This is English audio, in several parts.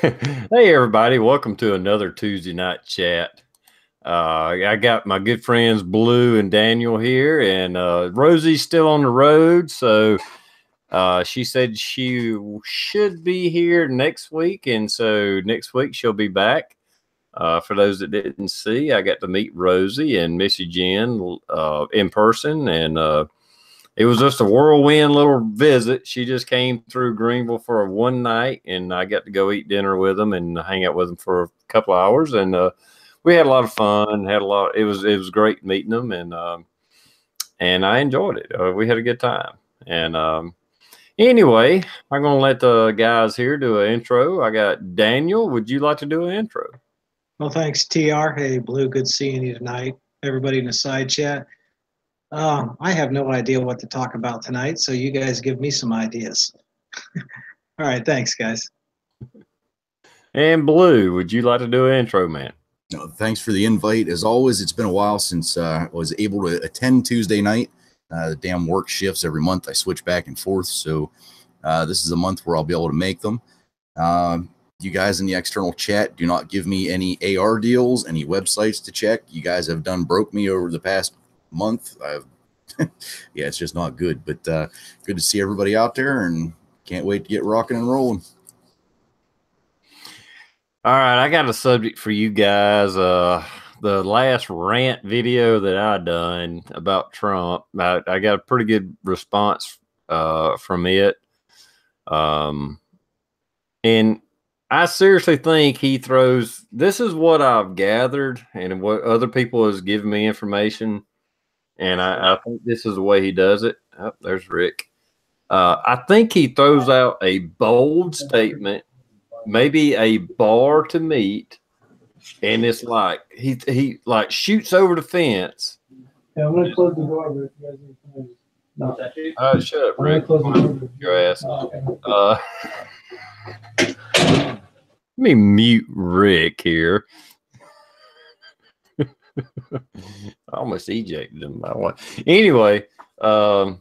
Hey everybody, welcome to another Tuesday night chat. I got my good friends Blue and Daniel here, and Rosie's still on the road, so she said she should be here next week, and so next week she'll be back. For those that didn't see, I got to meet Rosie and Missy Jen in person, and it was just a whirlwind little visit. She just came through Greenville for one night, and I got to go eat dinner with them and hang out with them for a couple of hours. And we had a lot of fun. Had a lot. It was great meeting them, and I enjoyed it. We had a good time. And anyway, I'm gonna let the guys here do an intro. I got Daniel. Would you like to do an intro? Well, thanks, TR. Hey, Blue, good seeing you tonight. Everybody in the side chat. I have no idea what to talk about tonight, so you guys give me some ideas. All right, thanks, guys. And Blue, would you like to do an intro, man? No, thanks for the invite. As always, it's been a while since I was able to attend Tuesday night. The damn work shifts every month. I switch back and forth, so this is a month where I'll be able to make them. You guys in the external chat, do not give me any AR deals, any websites to check. You guys have done broke me over the past month. Yeah, it's just not good, but good to see everybody out there, and can't wait to get rocking and rolling. All right, I got a subject for you guys. The last rant video that I done about Trump, I got a pretty good response from it. And I seriously think he throws. This is what I've gathered and what other people has given me information, and I think this is the way he does it. Oh, there's Rick. I think he throws out a bold statement, maybe a bar to meet, and it's like he like shoots over the fence. Yeah, I'm gonna close the door, but you guys need to no. Shut up, Rick. Your ass. Let me mute Rick here. I almost ejected him. Anyway, I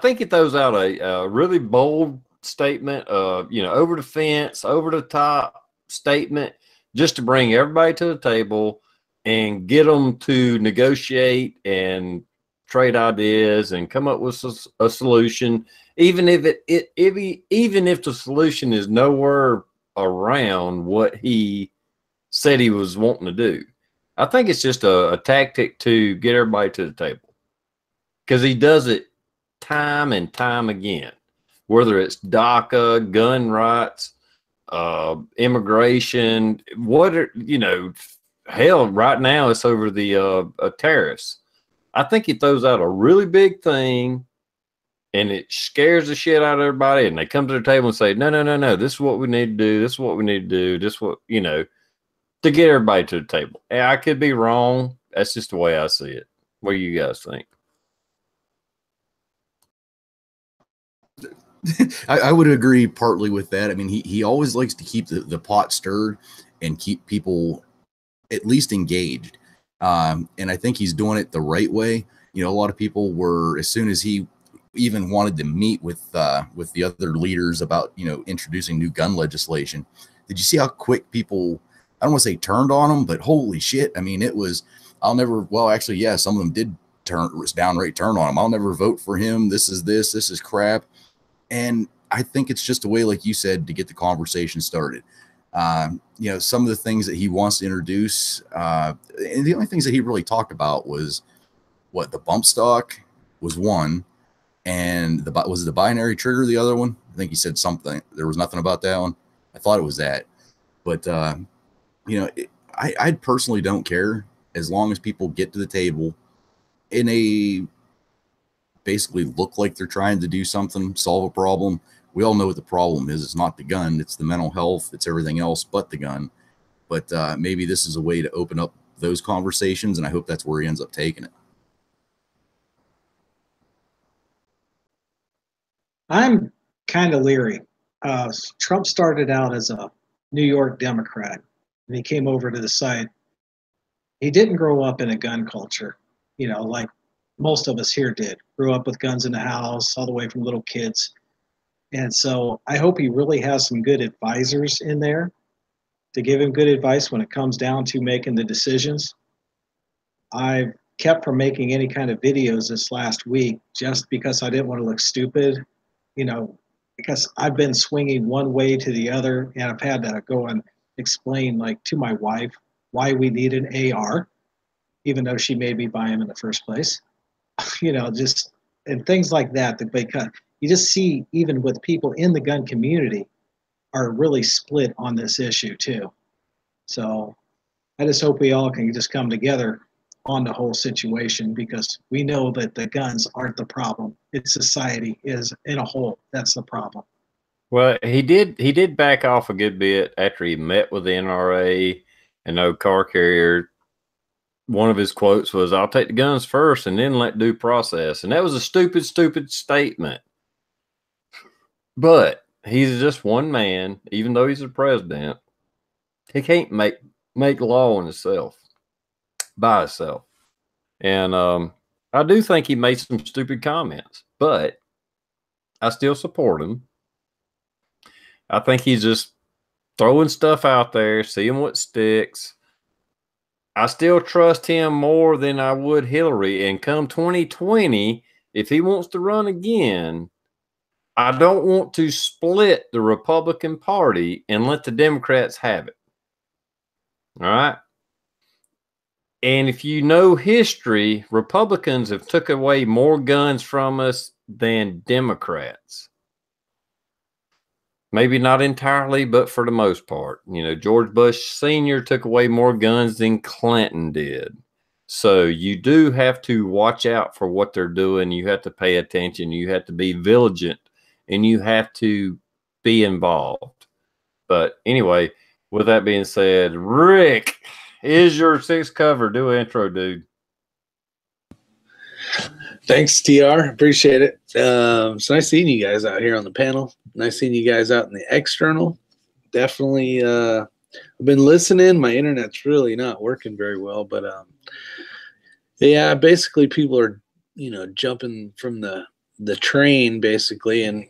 think it throws out a really bold statement, over the fence, over the top statement, just to bring everybody to the table and get them to negotiate and trade ideas and come up with a solution, even if even if the solution is nowhere around what he said he was wanting to do. I think it's just a tactic to get everybody to the table, because he does it time and time again, whether it's DACA, gun rights, immigration, hell, right now it's over the tariffs. I think he throws out a really big thing, and it scares the shit out of everybody, and they come to the table and say, no, this is what we need to do, this is what we need to do, this is what, to get everybody to the table. And I could be wrong. That's just the way I see it. What do you guys think? I would agree partly with that. I mean, he always likes to keep the pot stirred and keep people at least engaged. And I think he's doing it the right way. A lot of people were, as soon as he even wanted to meet with the other leaders about, introducing new gun legislation, did you see how quick people, I don't want to say turned on him, but holy shit. I mean, it was, actually, yeah, some of them did downright turn on him. I'll never vote for him. This is crap. And I think it's just a way, like you said, to get the conversation started. Some of the things that he wants to introduce, and the only things that he really talked about was the bump stock was one, and was it the binary trigger, the other one? I think he said something. There was nothing about that one. I thought it was that. But, I personally don't care, as long as people get to the table in a basically look like they're trying to do something, solve a problem. We all know what the problem is. It's not the gun. It's the mental health. It's everything else but the gun. But maybe this is a way to open up those conversations, and I hope that's where he ends up taking it. I'm kind of leery. Trump started out as a New York Democrat, and he came over to the site. He didn't grow up in a gun culture, like most of us here did. Grew up with guns in the house, all the way from little kids. And so I hope he really has some good advisors in there to give him good advice when it comes down to making the decisions. I've kept from making any kind of videos this last week just because I didn't want to look stupid, you know, because I've been swinging one way to the other, and I've had to go and explain, like, to my wife why we need an AR, even though she made me buy them in the first place. Just and things like that. Because you just see, even with people in the gun community, are really split on this issue too. So I just hope we all can just come together on the whole situation, because we know that the guns aren't the problem. It's society is in a whole. That's the problem. Well, he did back off a good bit after he met with the NRA and no car carrier. One of his quotes was, "I'll take the guns first and then let due process." And that was a stupid, stupid statement. But he's just one man, even though he's the president. He can't make law on himself by himself. And I do think he made some stupid comments, but I still support him. I think he's just throwing stuff out there, seeing what sticks. I still trust him more than I would Hillary. And come 2020, if he wants to run again, I don't want to split the Republican Party and let the Democrats have it. All right. And if you know history, Republicans have took away more guns from us than Democrats. Maybe not entirely, but for the most part. George Bush Sr. took away more guns than Clinton did. So you do have to watch out for what they're doing. You have to pay attention. You have to be vigilant, and you have to be involved. But anyway, with that being said, Rick, is your sixth cover? Do an intro, dude. Thanks, TR. Appreciate it. It's nice seeing you guys out here on the panel. Nice seeing you guys out in the external. Definitely, I've been listening. My internet's really not working very well, but yeah, basically people are, jumping from the train basically, and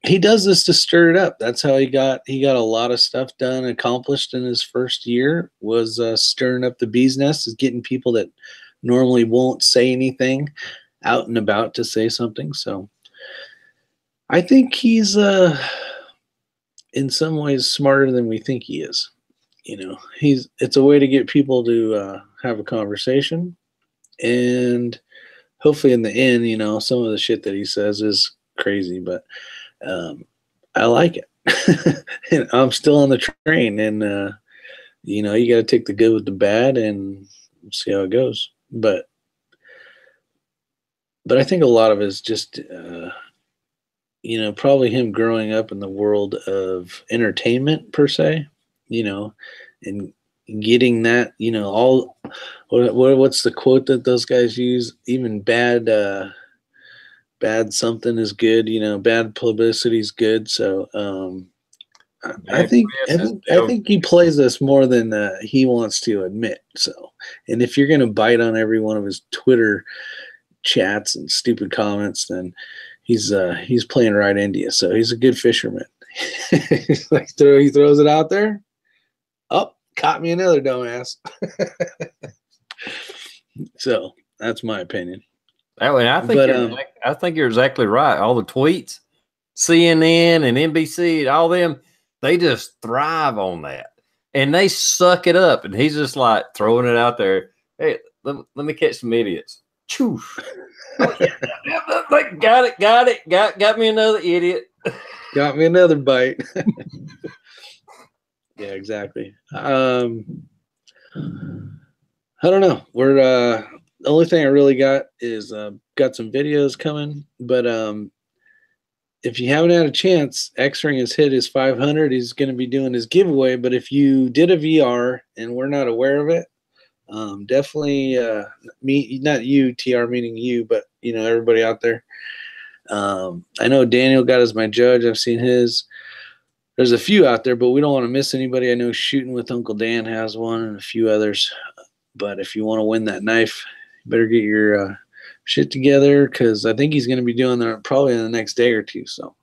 he does this to stir it up. That's how he got a lot of stuff done, accomplished in his first year, was stirring up the bee's nest, is getting people that normally won't say anything out and about to say something. So I think he's in some ways smarter than we think he is. It's a way to get people to have a conversation, and hopefully in the end, some of the shit that he says is crazy, but I like it. And I'm still on the train, and you got to take the good with the bad and see how it goes. But I think a lot of it is just probably him growing up in the world of entertainment per se, and getting that, all what's the quote that those guys use? Even bad something is good, bad publicity is good. So I think he plays us more than he wants to admit. So, and if you're gonna bite on every one of his Twitter chats and stupid comments, then he's playing right into you. So he's a good fisherman. He's like he throws it out there. Oh, caught me another dumbass. So that's my opinion. I think you're exactly right. All the tweets, CNN and NBC, all them, they just thrive on that, and they suck it up. And he's just like throwing it out there. Hey, let me catch some idiots. Choo. Oh, yeah. Got me another idiot. Got me another bite. Yeah, exactly. I don't know. We're the only thing I really got is got some videos coming, but if you haven't had a chance, X-Ring has hit his 500. He's going to be doing his giveaway. But if you did a VR and we're not aware of it, definitely not you, TR, meaning you, but everybody out there. I know Daniel got as my judge. I've seen his. There's a few out there, but we don't want to miss anybody. I know Shooting with Uncle Dan has one, and a few others. But if you want to win that knife, you better get your shit together, because I think he's going to be doing that probably in the next day or two. So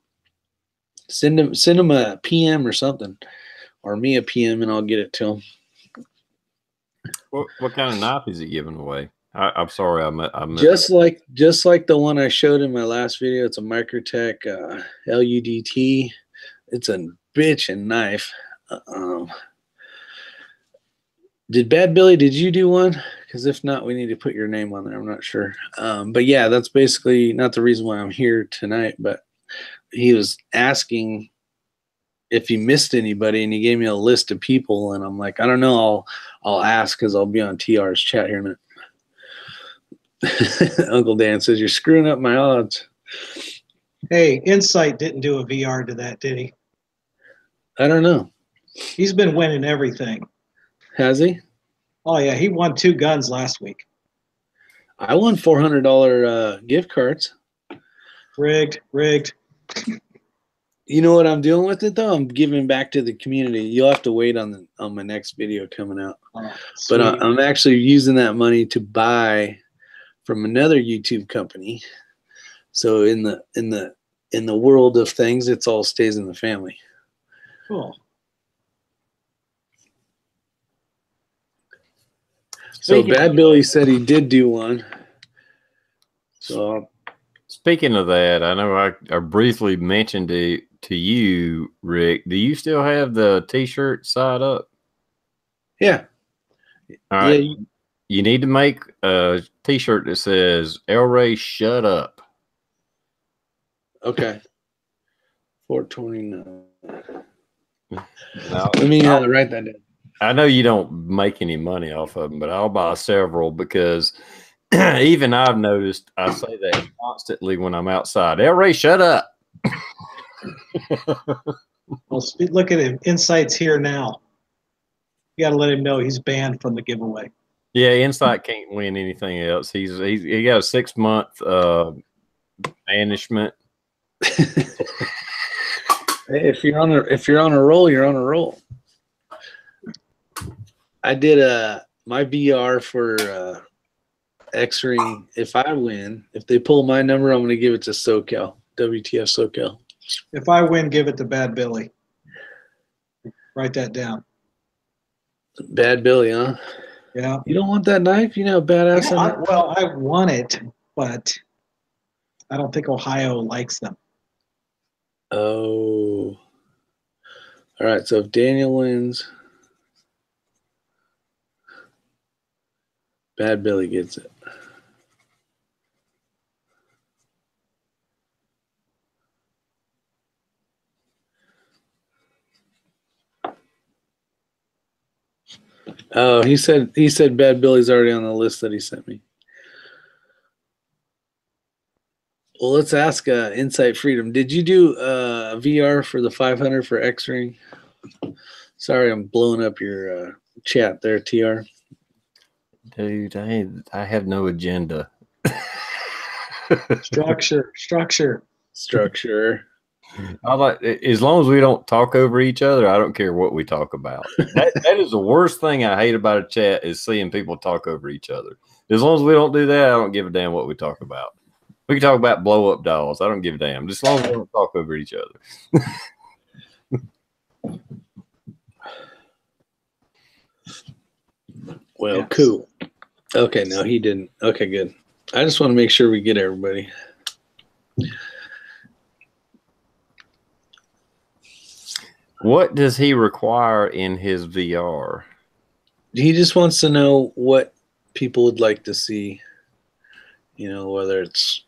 Send him a PM or something, or me a PM, and I'll get it to him. What kind of knife is he giving away? I'm sorry, I just like the one I showed in my last video. It's a Microtech LUDT. It's a bitchin' knife. Did Bad Billy? Did you do one? Because if not, we need to put your name on there. I'm not sure. But yeah, that's basically not the reason why I'm here tonight. But he was asking if he missed anybody, and he gave me a list of people, and I'm like, I don't know. I'll ask because I'll be on TR's chat here in a minute. Uncle Dan says you're screwing up my odds. Hey, Insight didn't do a VR to that, did he? I don't know. He's been winning everything. Has he? Oh yeah, he won 2 guns last week. I won $400 gift cards. Rigged. You know what I'm doing with it though? I'm giving back to the community. You'll have to wait on my next video coming out. Oh, but I'm actually using that money to buy from another YouTube company. So in the world of things, it's all stays in the family. Cool. So Bad Billy said he did do one. So speaking of that, I know I briefly mentioned to you, Rick. Do you still have the T-shirt side up? Yeah. All right. Yeah, you need to make a T-shirt that says "El Ray, shut up." Okay. 429. Now, let me write that down. I know you don't make any money off of them, but I'll buy several because even I've noticed I say that constantly when I'm outside. El Ray, shut up. Well, look at him. Insight's here now. You got to let him know he's banned from the giveaway. Yeah, Insight can't win anything else. He got a 6-month banishment. Hey, if you're on a roll, you're on a roll. I did my VR for X-Ring. If I win, if they pull my number, I'm going to give it to SoCal. WTF SoCal. If I win, give it to Bad Billy. Write that down. Bad Billy, huh? Yeah. You don't want that knife? You know how badass I want it, but I don't think Ohio likes them. Oh. All right, so if Daniel wins, Bad Billy gets it. Oh, he said Bad Billy's already on the list that he sent me. Well, let's ask Insight Freedom. Did you do VR for the 500 for X-Ring? Sorry, I'm blowing up your chat there, TR. Dude, I have no agenda. Structure. I like, as long as we don't talk over each other, I don't care what we talk about. That is the worst thing I hate about a chat is seeing people talk over each other. As long as we don't do that, I don't give a damn what we talk about. We can talk about blow up dolls. I don't give a damn. Just as long as we don't talk over each other. Well, yes. Cool. Okay, no, he didn't. Okay, good. I just want to make sure we get everybody. What does he require in his VR? He just wants to know what people would like to see. You know, whether it's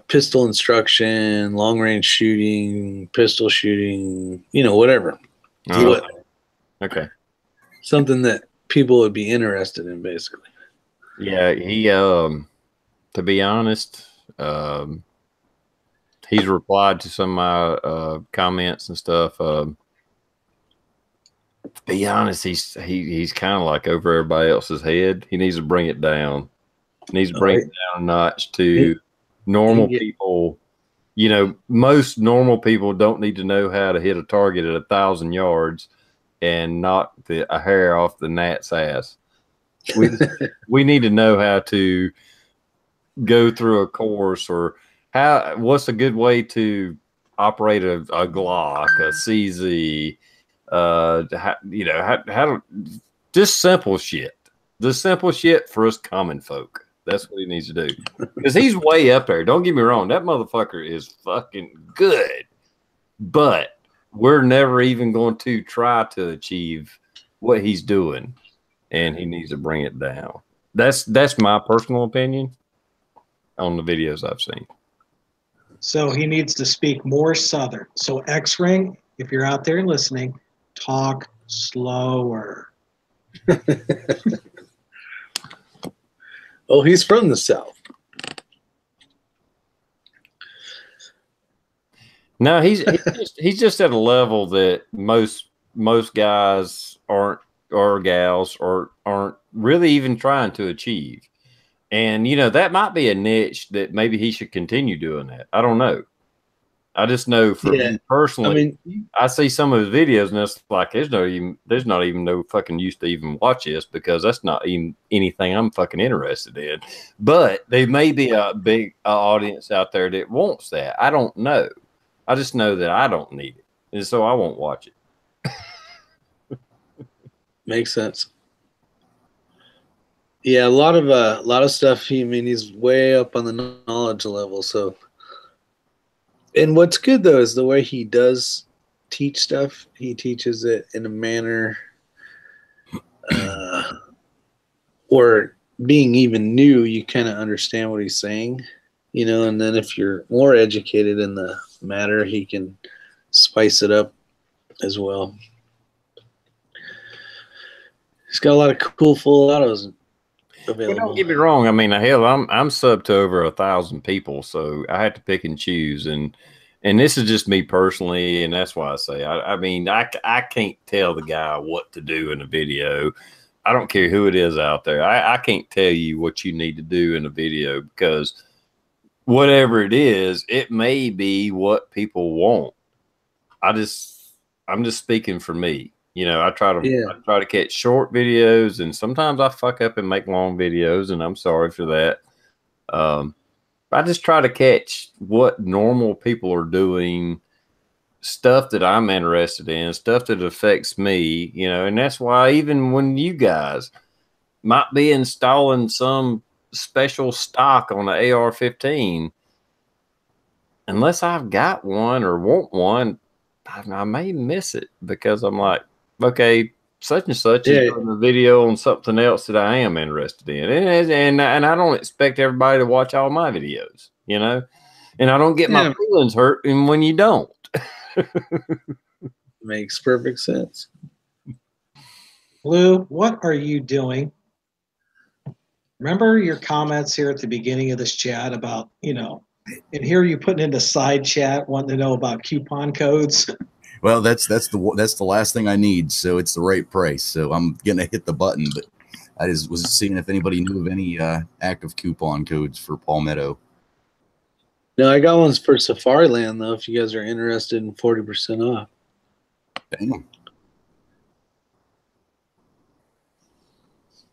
pistol instruction, long range shooting, pistol shooting, you know, whatever. Oh, okay. Something that people would be interested in, basically. Yeah, he to be honest, he's replied to some of my comments and stuff. To be honest, he's kind of like over everybody else's head. He needs to bring it down. He needs to bring it down a notch to normal people. You know, most normal people don't need to know how to hit a target at 1,000 yards and knock a hair off the gnat's ass. We need to know how to go through a course, or what's a good way to operate a Glock, a CZ, how to, just simple shit. The simple shit for us common folk. That's what he needs to do. Because he's way up there. Don't get me wrong. That motherfucker is fucking good. But we're never even going to try to achieve what he's doing. And he needs to bring it down. That's my personal opinion on the videos I've seen. So he needs to speak more Southern. So X-Ring, if you're out there listening, talk slower. Oh, he's from the South. No, he's just at a level that most guys aren't, or gals aren't really even trying to achieve. And that might be a niche that maybe he should continue doing that. I don't know. I just know for me personally, I see some of his videos and it's like there's not even no fucking use to even watch this because that's not even anything I'm fucking interested in. But there may be a big audience out there that wants that. I don't know. I just know that I don't need it, and so I won't watch it. Makes sense. Yeah, a lot of stuff. He's way up on the knowledge level. So, and what's good though is the way he does teach stuff. He teaches it in a manner, or being even new, you kind of understand what he's saying, And then if you're more educated in the matter, he can spice it up as well. He's got a lot of cool full autos available. Well, don't get me wrong. I mean, hell, I'm sub to over 1,000 people, so I had to pick and choose, and this is just me personally, and that's why I say I can't tell the guy what to do in a video. I don't care who it is out there. I can't tell you what you need to do in a video because whatever it is, it may be what people want. I'm just speaking for me. I try to catch short videos, and sometimes I fuck up and make long videos, and I'm sorry for that. I just try to catch what normal people are doing, stuff that I'm interested in, stuff that affects me, and that's why even when you guys might be installing some special stock on the AR-15, unless I've got one or want one, I may miss it because I'm like, okay, such and such is doing a video on something else that I am interested in, and I don't expect everybody to watch all my videos, and I don't get my feelings hurt when you don't. Makes perfect sense. Blue, what are you doing? Remember your comments here at the beginning of this chat about, and here you putting into side chat wanting to know about coupon codes. Well, that's the last thing I need, so it's the right price. So I'm gonna hit the button, but I just was seeing if anybody knew of any active coupon codes for Palmetto. No, I got ones for Safariland though. If you guys are interested in 40% off. Damn.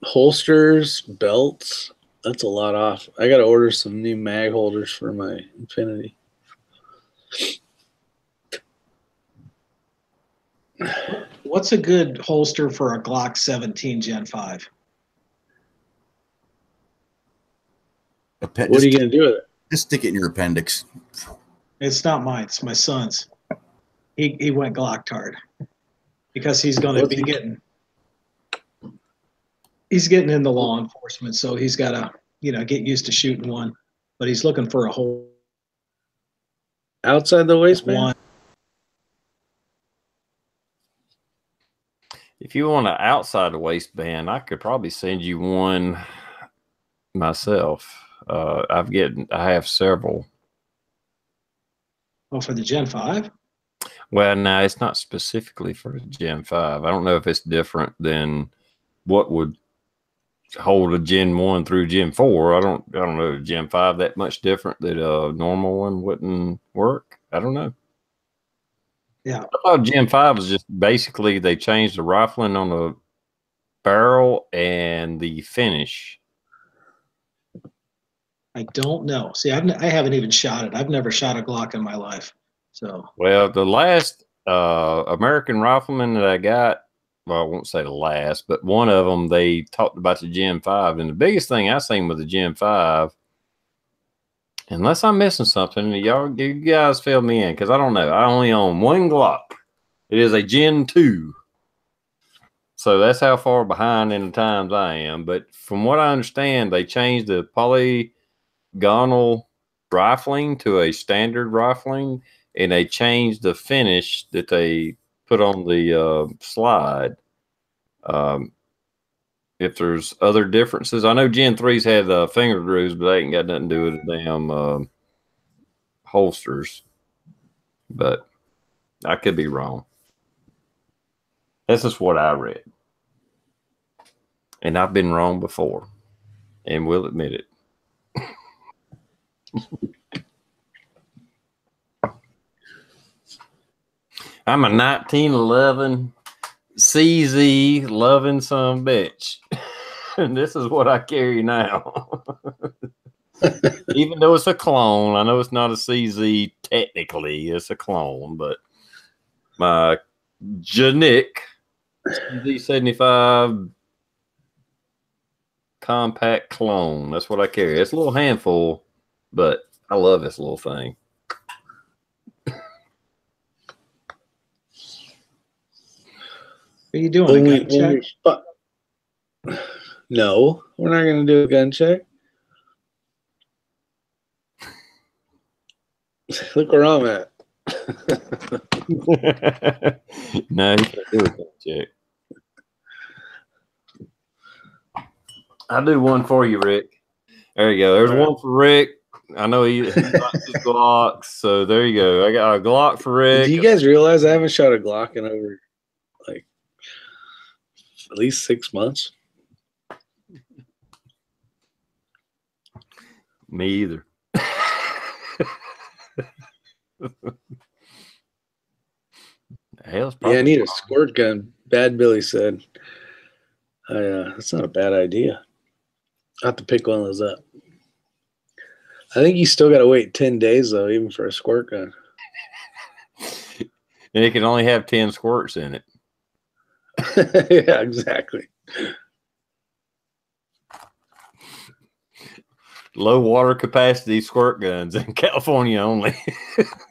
Holsters, belts. That's a lot off. I got to order some new mag holders for my Infinity. What's a good holster for a Glock 17 Gen 5? What are you going to do with it? Just stick it in your appendix. It's not mine. It's my son's. He went Glocktard because he's going to be getting into law enforcement, so he's got to get used to shooting one. But he's looking for a whole outside the waistband. One. If you want an outside the waistband, I could probably send you one myself. I have several. Oh, for the Gen 5? Well, no, it's not specifically for the Gen 5. I don't know if it's different than what would hold a Gen 1 through Gen 4. I don't know Gen 5 that much different that a normal one wouldn't work. I don't know. Yeah. I thought Gen 5 was just basically they changed the rifling on the barrel and the finish. I don't know. See, I haven't even shot it. I've never shot a Glock in my life. So Well, the last American rifleman that I got, well, I won't say the last, but one of them, they talked about the Gen 5. And the biggest thing I seen with the Gen 5, unless I'm missing something, you guys fill me in because I don't know. I only own one Glock. It is a Gen 2. So that's how far behind in the times I am. But from what I understand, they changed the polygonal rifling to a standard rifling, and they changed the finish that they put on the slide. If there's other differences, I know Gen 3's had finger grooves, but they ain't got nothing to do with the damn holsters. But I could be wrong. This is what I read. And I've been wrong before, and will admit it. I'm a 1911 CZ loving some bitch. And this is what I carry now. Even though it's a clone, I know it's not a CZ technically, it's a clone, but my Janik CZ75 compact clone. That's what I carry. It's a little handful, but I love this little thing. Are you doing a gun check? No, we're not going to do a gun check. Look where I'm at. No, you can't do a gun check. I'll do one for you, Rick. There you go. There's one for Rick. I know he likes his Glocks, so there you go. I got a Glock for Rick. Do you guys realize I haven't shot a Glock in over like at least 6 months? Me either. Yeah, I need a squirt gun. Bad Billy said. That's not a bad idea. I have to pick one of those up. I think you still got to wait 10 days, though, even for a squirt gun. And it can only have 10 squirts in it. Yeah, exactly. Low water capacity squirt guns in California only.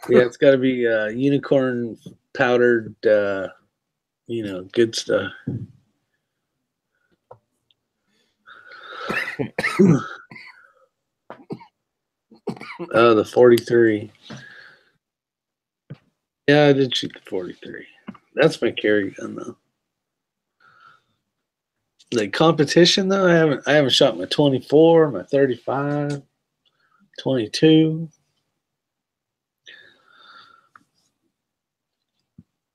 Yeah, it's got to be unicorn powdered, good stuff. Oh, the 43. Yeah, I did shoot the 43. That's my carry gun, though. Like competition, though, I haven't shot my 24, my 35, 22.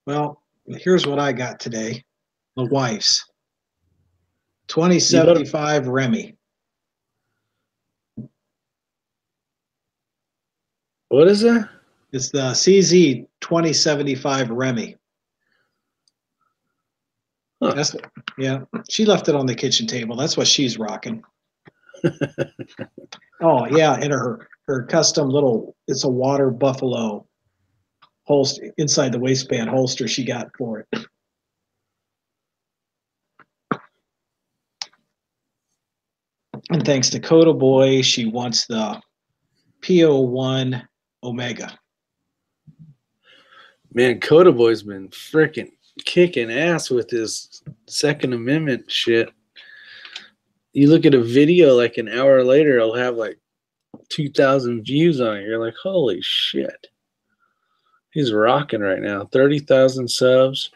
Well, here's what I got today. The wife's 2075 Remy. What is that? It's the CZ 2075 Remy. Huh. Yeah, she left it on the kitchen table. That's what she's rocking. Oh yeah, and her custom little, it's a water buffalo holster inside the waistband holster she got for it. And thanks to Coda Boy, she wants the PO1 Omega. Man, Coda Boy's been freaking kicking ass with his Second Amendment shit. You look at a video like an hour later, it'll have like 2,000 views on it. You're like, holy shit. He's rocking right now. 30,000 subs.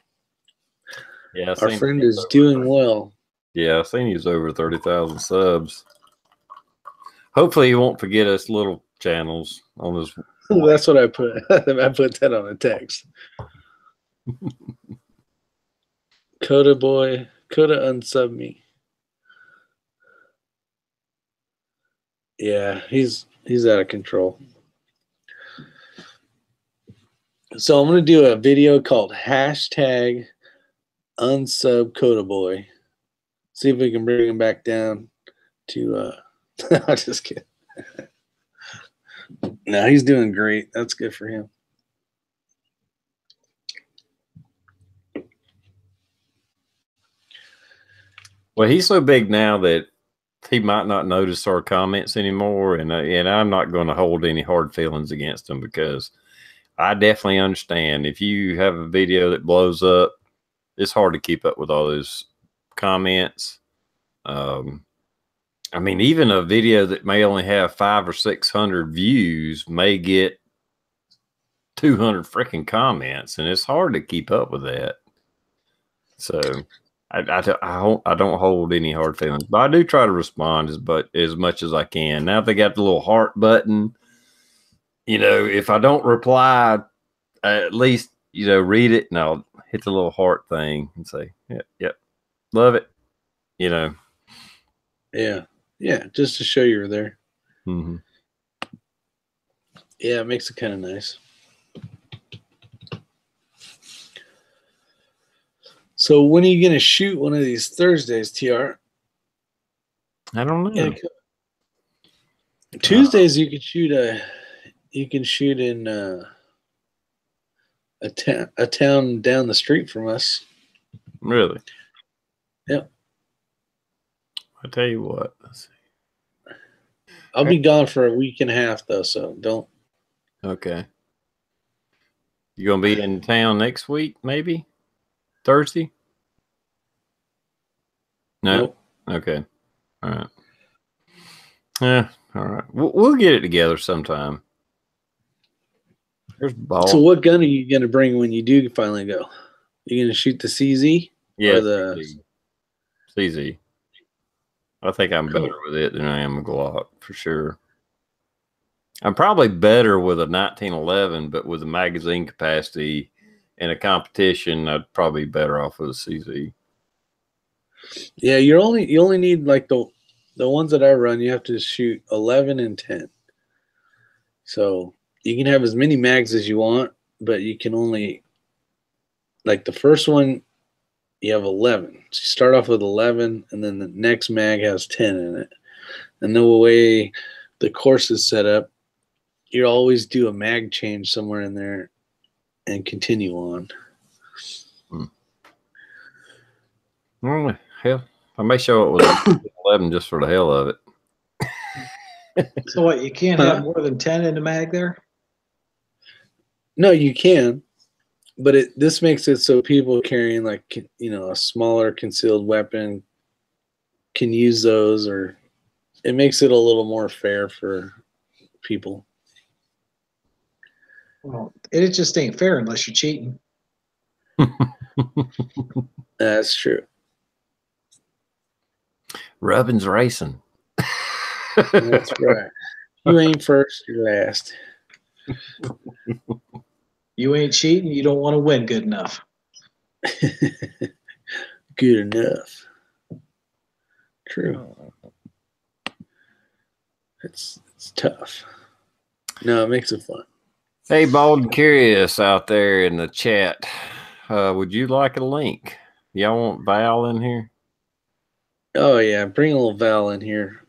Yeah, our friend is doing well. Yeah, I've seen he's over 30,000 subs. Hopefully he won't forget us little channels on his. That's what I put. I put that on a text. Coda Boy, Coda unsub me. Yeah, he's out of control. So I'm going to do a video called hashtag unsub Coda Boy. See if we can bring him back down to I'm just kidding. No, he's doing great. That's good for him. Well, he's so big now that he might not notice our comments anymore, and I'm not going to hold any hard feelings against him because I definitely understand if you have a video that blows up, it's hard to keep up with all those comments. I mean, even a video that may only have 500 or 600 views may get 200 freaking comments, and it's hard to keep up with that. So I don't hold any hard feelings, but I do try to respond as much as I can. Now, if they got the little heart button, you know, if I don't reply, at least, you know, read it and I'll hit the little heart thing and say, yep, love it, you know. Yeah, just to show you were there. Mm-hmm. Yeah, it makes it kind of nice. So when are you going to shoot one of these Thursdays, TR? I don't know. Tuesdays you can shoot in a town down the street from us. Really? Yep. I tell you what. Let's see. I'll be gone for a week and a half though, so don't. Okay. You gonna be in town next week, maybe? Thursday? No. Nope. Okay. All right. Yeah. All right. We'll get it together sometime. There's ball. So what gun are you gonna bring when you do finally go? You gonna shoot the CZ? Yeah, or the CZ. I think I'm Cool. better with it than I am a Glock for sure. I'm probably better with a 1911, but with the magazine capacity in a competition, I'd probably be better off with a CZ. Yeah, you only need like the ones that I run. You have to shoot 11 and 10. So you can have as many mags as you want, but you can only, like the first one, you have 11. So you start off with 11, and then the next mag has 10 in it. And the way the course is set up, you always do a mag change somewhere in there and continue on. Well, hell, I may show it with 11 just for the hell of it. So what, you can't have more than 10 in the mag there? No, you can, but this makes it so people carrying like, you know, a smaller concealed weapon can use those, or it makes it a little more fair for people. Well, it just ain't fair unless you're cheating. That's true. Rubbin's racing. That's right. You ain't first, you're last. You ain't cheating, you don't want to win good enough. Good enough. True. It's tough. No, it makes it fun. Hey, Bald and Curious out there in the chat, would you like a link? Y'all want Val in here? Oh yeah, bring a little Val in here.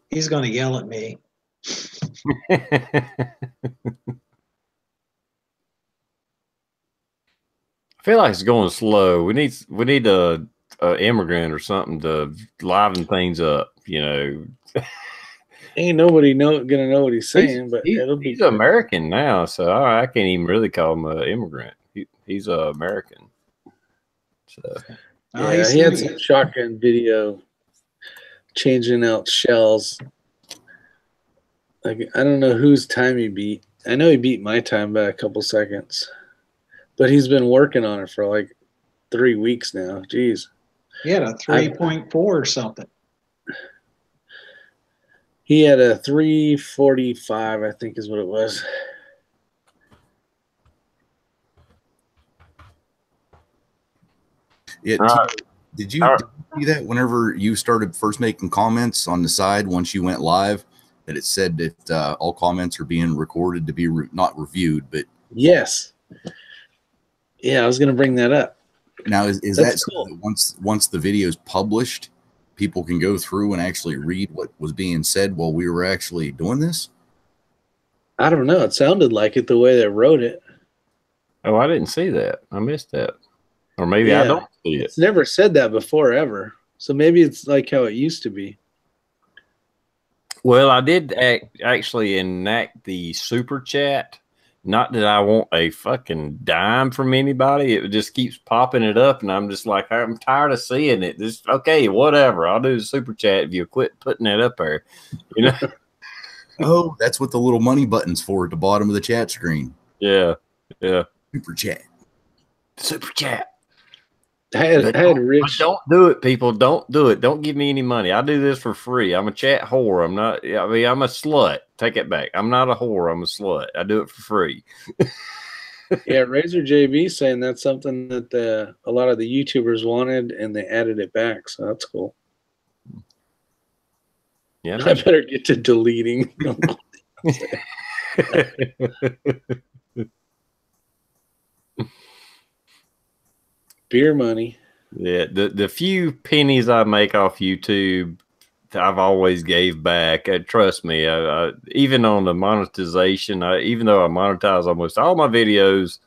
He's going to yell at me. I feel like it's going slow. We need a immigrant or something to liven things up. You know, Ain't nobody gonna know what he's saying, but it'll be. He's American now, so I can't even really call him an immigrant. He's American. So yeah, he had some shotgun video changing out shells. Like, I don't know whose time he beat. I know he beat my time by a couple seconds, but he's been working on it for like 3 weeks now. Jeez. He had a 3.4 or something. He had a 345, I think is what it was. Yeah, did you see that whenever you started first making comments on the side once you went live, that it said that all comments are being recorded to be not reviewed, but yes. Yeah, I was going to bring that up. Now is that cool? Once the video is published, people can go through and actually read what was being said while we were actually doing this? I don't know. It sounded like it the way they wrote it. Oh, I didn't see that. I missed that. Or maybe I Yeah, don't see it. it's never said that before ever. So maybe it's like how it used to be. Well, I did actually enact the super chat. Not that I want a fucking dime from anybody. It just keeps popping it up, and I'm just like, I'm tired of seeing it. Just okay, whatever. I'll do the super chat if you quit putting it up there. You know? Oh, that's what the little money button's for at the bottom of the chat screen. Yeah, yeah. Super chat. Super chat. I had Rich. Don't do it, people. Don't do it. Don't give me any money. I do this for free. I'm a chat whore. I'm not. I mean, I'm a slut. Take it back. I'm not a whore. I'm a slut. I do it for free. Yeah, Razor JB saying that's something that a lot of the YouTubers wanted, and they added it back. So that's cool. Yeah. I better get to deleting. Beer money. Yeah, the few pennies I make off YouTube, I've always gave back. Trust me, even on the monetization, even though I monetize almost all my videos,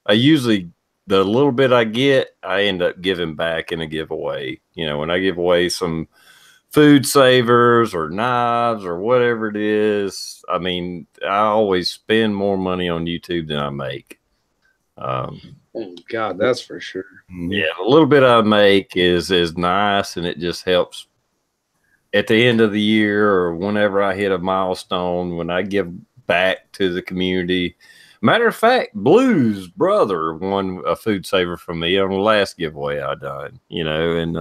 I usually the little bit I get, I end up giving back in a giveaway. You know, when I give away some food savers or knives or whatever it is, I mean, I always spend more money on YouTube than I make. Oh God, that's for sure. Yeah, the little bit I make is nice, and it just helps at the end of the year or whenever I hit a milestone when I give back to the community. Matter of fact, Blue's brother won a food saver from me on the last giveaway I done. You know, and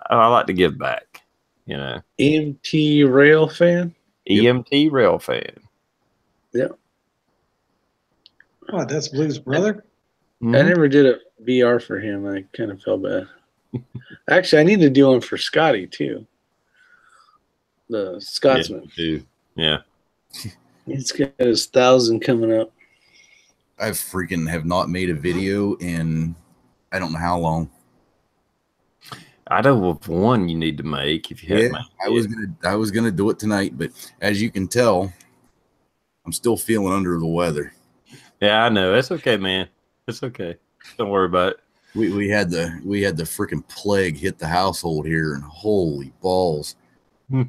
I like to give back. You know, EMT Rail fan. EMT Rail fan. Yeah. Oh, that's Blue's brother? Mm-hmm. I never did a VR for him. I kind of felt bad. Actually, I need to do one for Scotty too. The Scotsman. Yeah. He's got his 1,000 coming up. I freaking have not made a video in I don't know how long. I know of one you need to make if you haven't made I was gonna do it tonight, but as you can tell, I'm still feeling under the weather. Yeah, I know. It's okay, man. It's okay. Don't worry about it. We had the freaking plague hit the household here, and holy balls.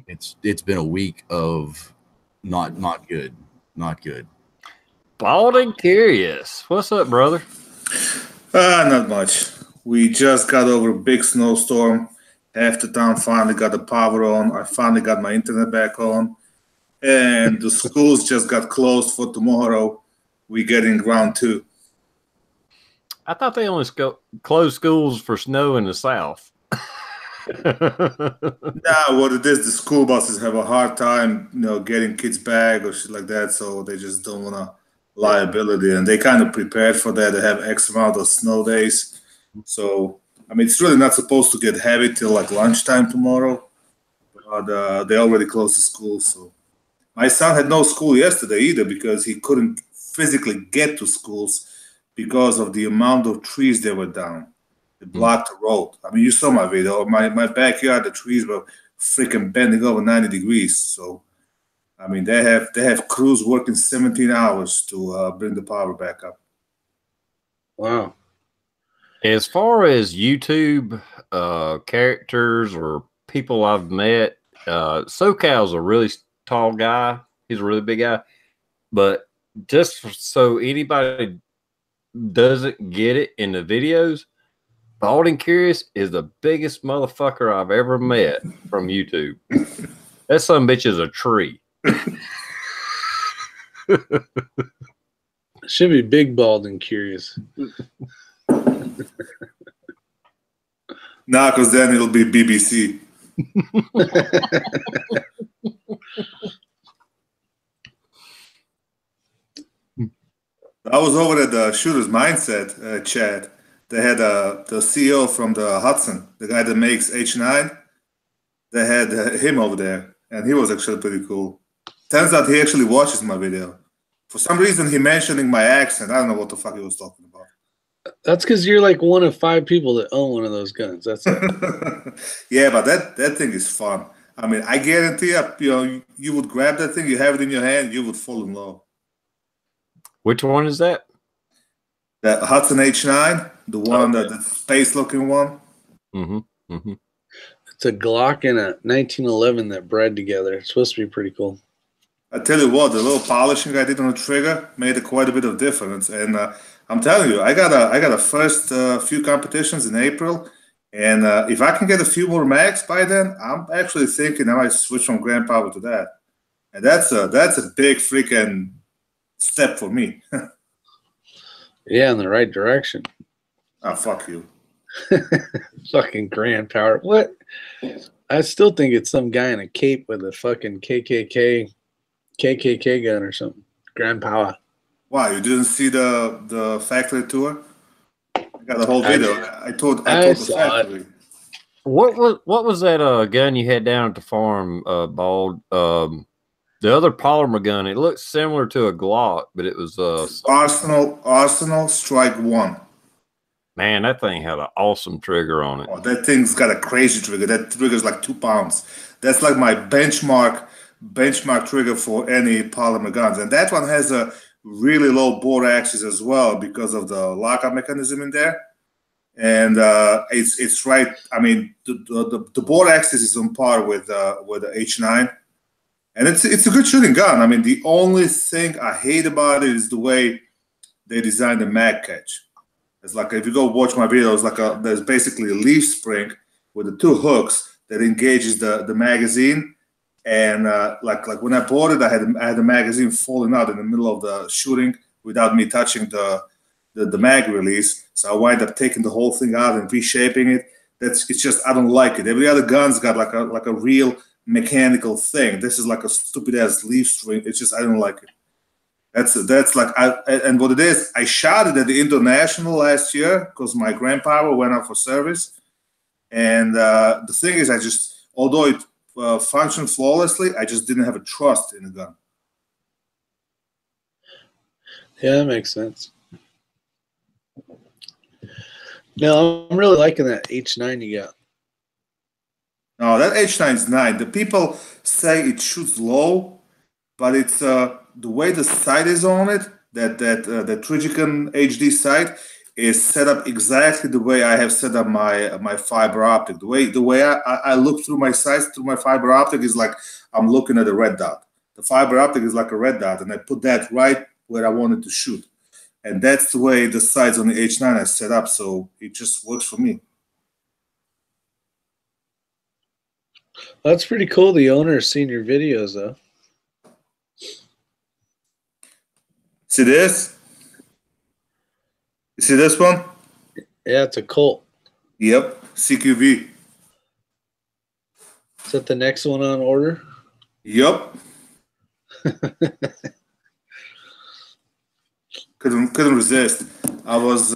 It's been a week of not good. Bald and curious. What's up, brother? Not much. We just got over a big snowstorm. Half the town finally got the power on. I finally got my internet back on. And the schools just got closed for tomorrow. We're getting round 2. I thought they only closed schools for snow in the South. Nah, what it is, the school buses have a hard time, getting kids back or shit like that. So they just don't want to liability. And they kind of prepared for that. They have X amount of snow days. So, I mean, it's really not supposed to get heavy till like lunchtime tomorrow. But they already closed the school. So my son had no school yesterday either because he couldn't physically get to schools because of the amount of trees that were down. It blocked the road. I mean, you saw my video. My backyard, the trees were freaking bending over 90 degrees. So, I mean, they have crews working 17 hours to bring the power back up. Wow. As far as YouTube characters or people I've met, SoCal's a really tall guy. He's a really big guy. But just so anybody doesn't get it in the videos, Bald and Curious is the biggest motherfucker I've ever met from YouTube. That son bitch is a tree. Should be big, bald, and curious. Nah, because then it'll be BBC. I was over at the Shooter's Mindset chat. They had the CEO from the Hudson, the guy that makes H9. They had him over there, and he was actually pretty cool. Turns out he actually watches my video. For some reason, he mentioning my accent. I don't know what the fuck he was talking about. That's because you're like one of 5 people that own one of those guns. That's it. Yeah, but that thing is fun. I mean, I guarantee you would grab that thing, you have it in your hand, you would fall in love. Which one is that? That Hudson H9, the one that the space-looking one. Mm-hmm. Mm-hmm. It's a Glock and a 1911 that bred together. It's supposed to be pretty cool. I tell you what, the little polishing I did on the trigger made quite a bit of difference. And I'm telling you, I got a first few competitions in April, and if I can get a few more mags by then, I'm actually thinking I might switch from Grand Power to that. And that's a big freaking step for me. Yeah, in the right direction. Oh, fuck you. Fucking Grand Power. What? I still think it's some guy in a cape with a fucking KKK gun or something. Grand Power. Wow, you didn't see the factory tour? I got a whole video. I told the factory. What was that gun you had down at the farm, Bald? The other polymer gun. It looked similar to a Glock, but it was Arsenal Strike 1. Man, that thing had an awesome trigger on it. Oh, that thing's got a crazy trigger. That trigger's like 2 pounds. That's like my benchmark trigger for any polymer guns. And that one has a really low bore axis as well because of the lockup mechanism in there. And it's right. I mean, the bore axis is on par with the H9, and it's a good shooting gun. I mean, the only thing I hate about it is the way they designed the mag catch. It's like, if you go watch my videos, there's basically a leaf spring with the 2 hooks that engages the magazine. And like when I bought it, I had the magazine falling out in the middle of the shooting without me touching the mag release. So I wind up taking the whole thing out and reshaping it. It's just, I don't like it. Every other gun's got like a real mechanical thing. This is like a stupid ass leaf string. It's just, I don't like it. That's like, and what it is, I shot it at the International last year because my Grand Power went out for service. And the thing is, although it functioned flawlessly, I just didn't have a trust in the gun. Yeah, that makes sense. No, I'm really liking that H9 you got. No, that H9 is nice. The people say it shoots low, but it's the way the sight is on it. That Trigicon HD sight is set up exactly the way I have set up my fiber optic. The way I look through my sights through my fiber optic is like I'm looking at a red dot. The fiber optic is like a red dot, and I put that right where I wanted to shoot. And that's the way the sights on the H9 are set up, so it just works for me. That's pretty cool. The owner has seen your videos, though. See this? You see this one? Yeah, it's a Colt. Yep, CQV. Is that the next one on order? Yep. couldn't resist. I was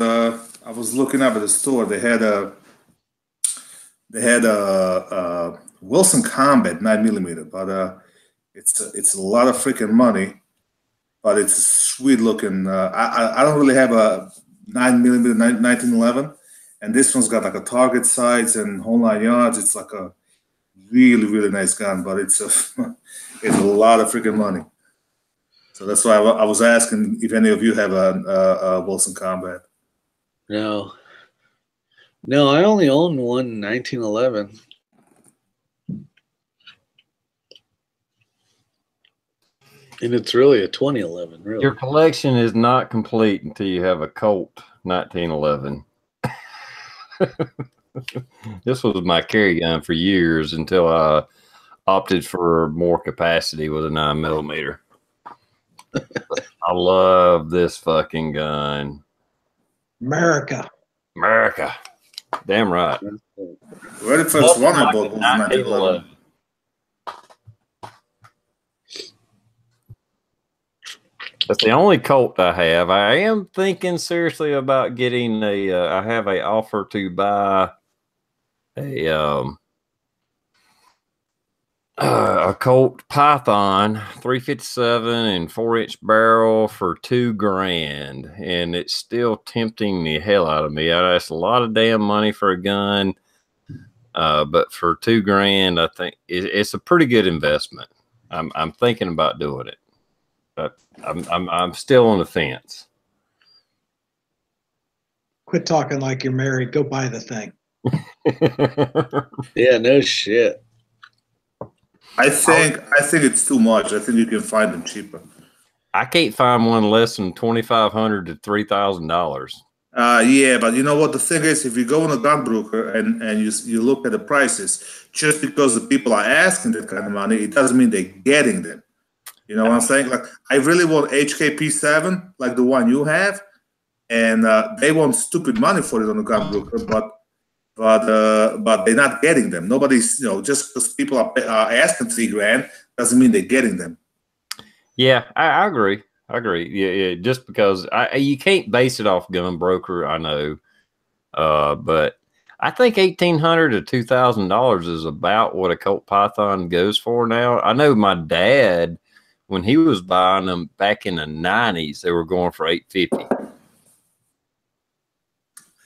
looking up at the store. They had a Wilson Combat 9mm, but it's a lot of freaking money. But it's a sweet looking. I don't really have a 9mm 1911, and this one's got like a target sights and whole 9 yards. It's like a really nice gun, but it's a lot of freaking money. So that's why I was asking if any of you have a Wilson Combat. No, I only own one 1911. And it's really a 2011, really. Your collection is not complete until you have a Colt 1911. This was my carry gun for years until I opted for more capacity with a 9mm. I love this fucking gun. America. Damn right. Well, the first one I bought was 1911. That's the only Colt I have. I am thinking seriously about getting I have an offer to buy a Colt Python 357 and 4-inch barrel for $2,000, and it's still tempting the hell out of me. That's a lot of damn money for a gun, but for $2,000, I think it's a pretty good investment. I'm thinking about doing it. But I'm still on the fence. Quit talking like you're married. Go buy the thing. Yeah, no shit. I think it's too much. I think you can find them cheaper. I can't find one less than $2,500 to $3,000. Yeah, but you know what? The thing is, if you go on a gun broker and you look at the prices, just because the people are asking that kind of money, it doesn't mean they're getting them. You know what I'm saying? Like, I really want HKP7, like the one you have, and they want stupid money for it on the gun broker, but they're not getting them. Nobody's, just because people are asking $3,000 doesn't mean they're getting them. Yeah, I agree. I agree. Yeah. Just because you can't base it off gun broker, I know. But I think $1,800 to $2,000 is about what a Colt Python goes for now. I know my dad, when he was buying them back in the 90s, they were going for $850.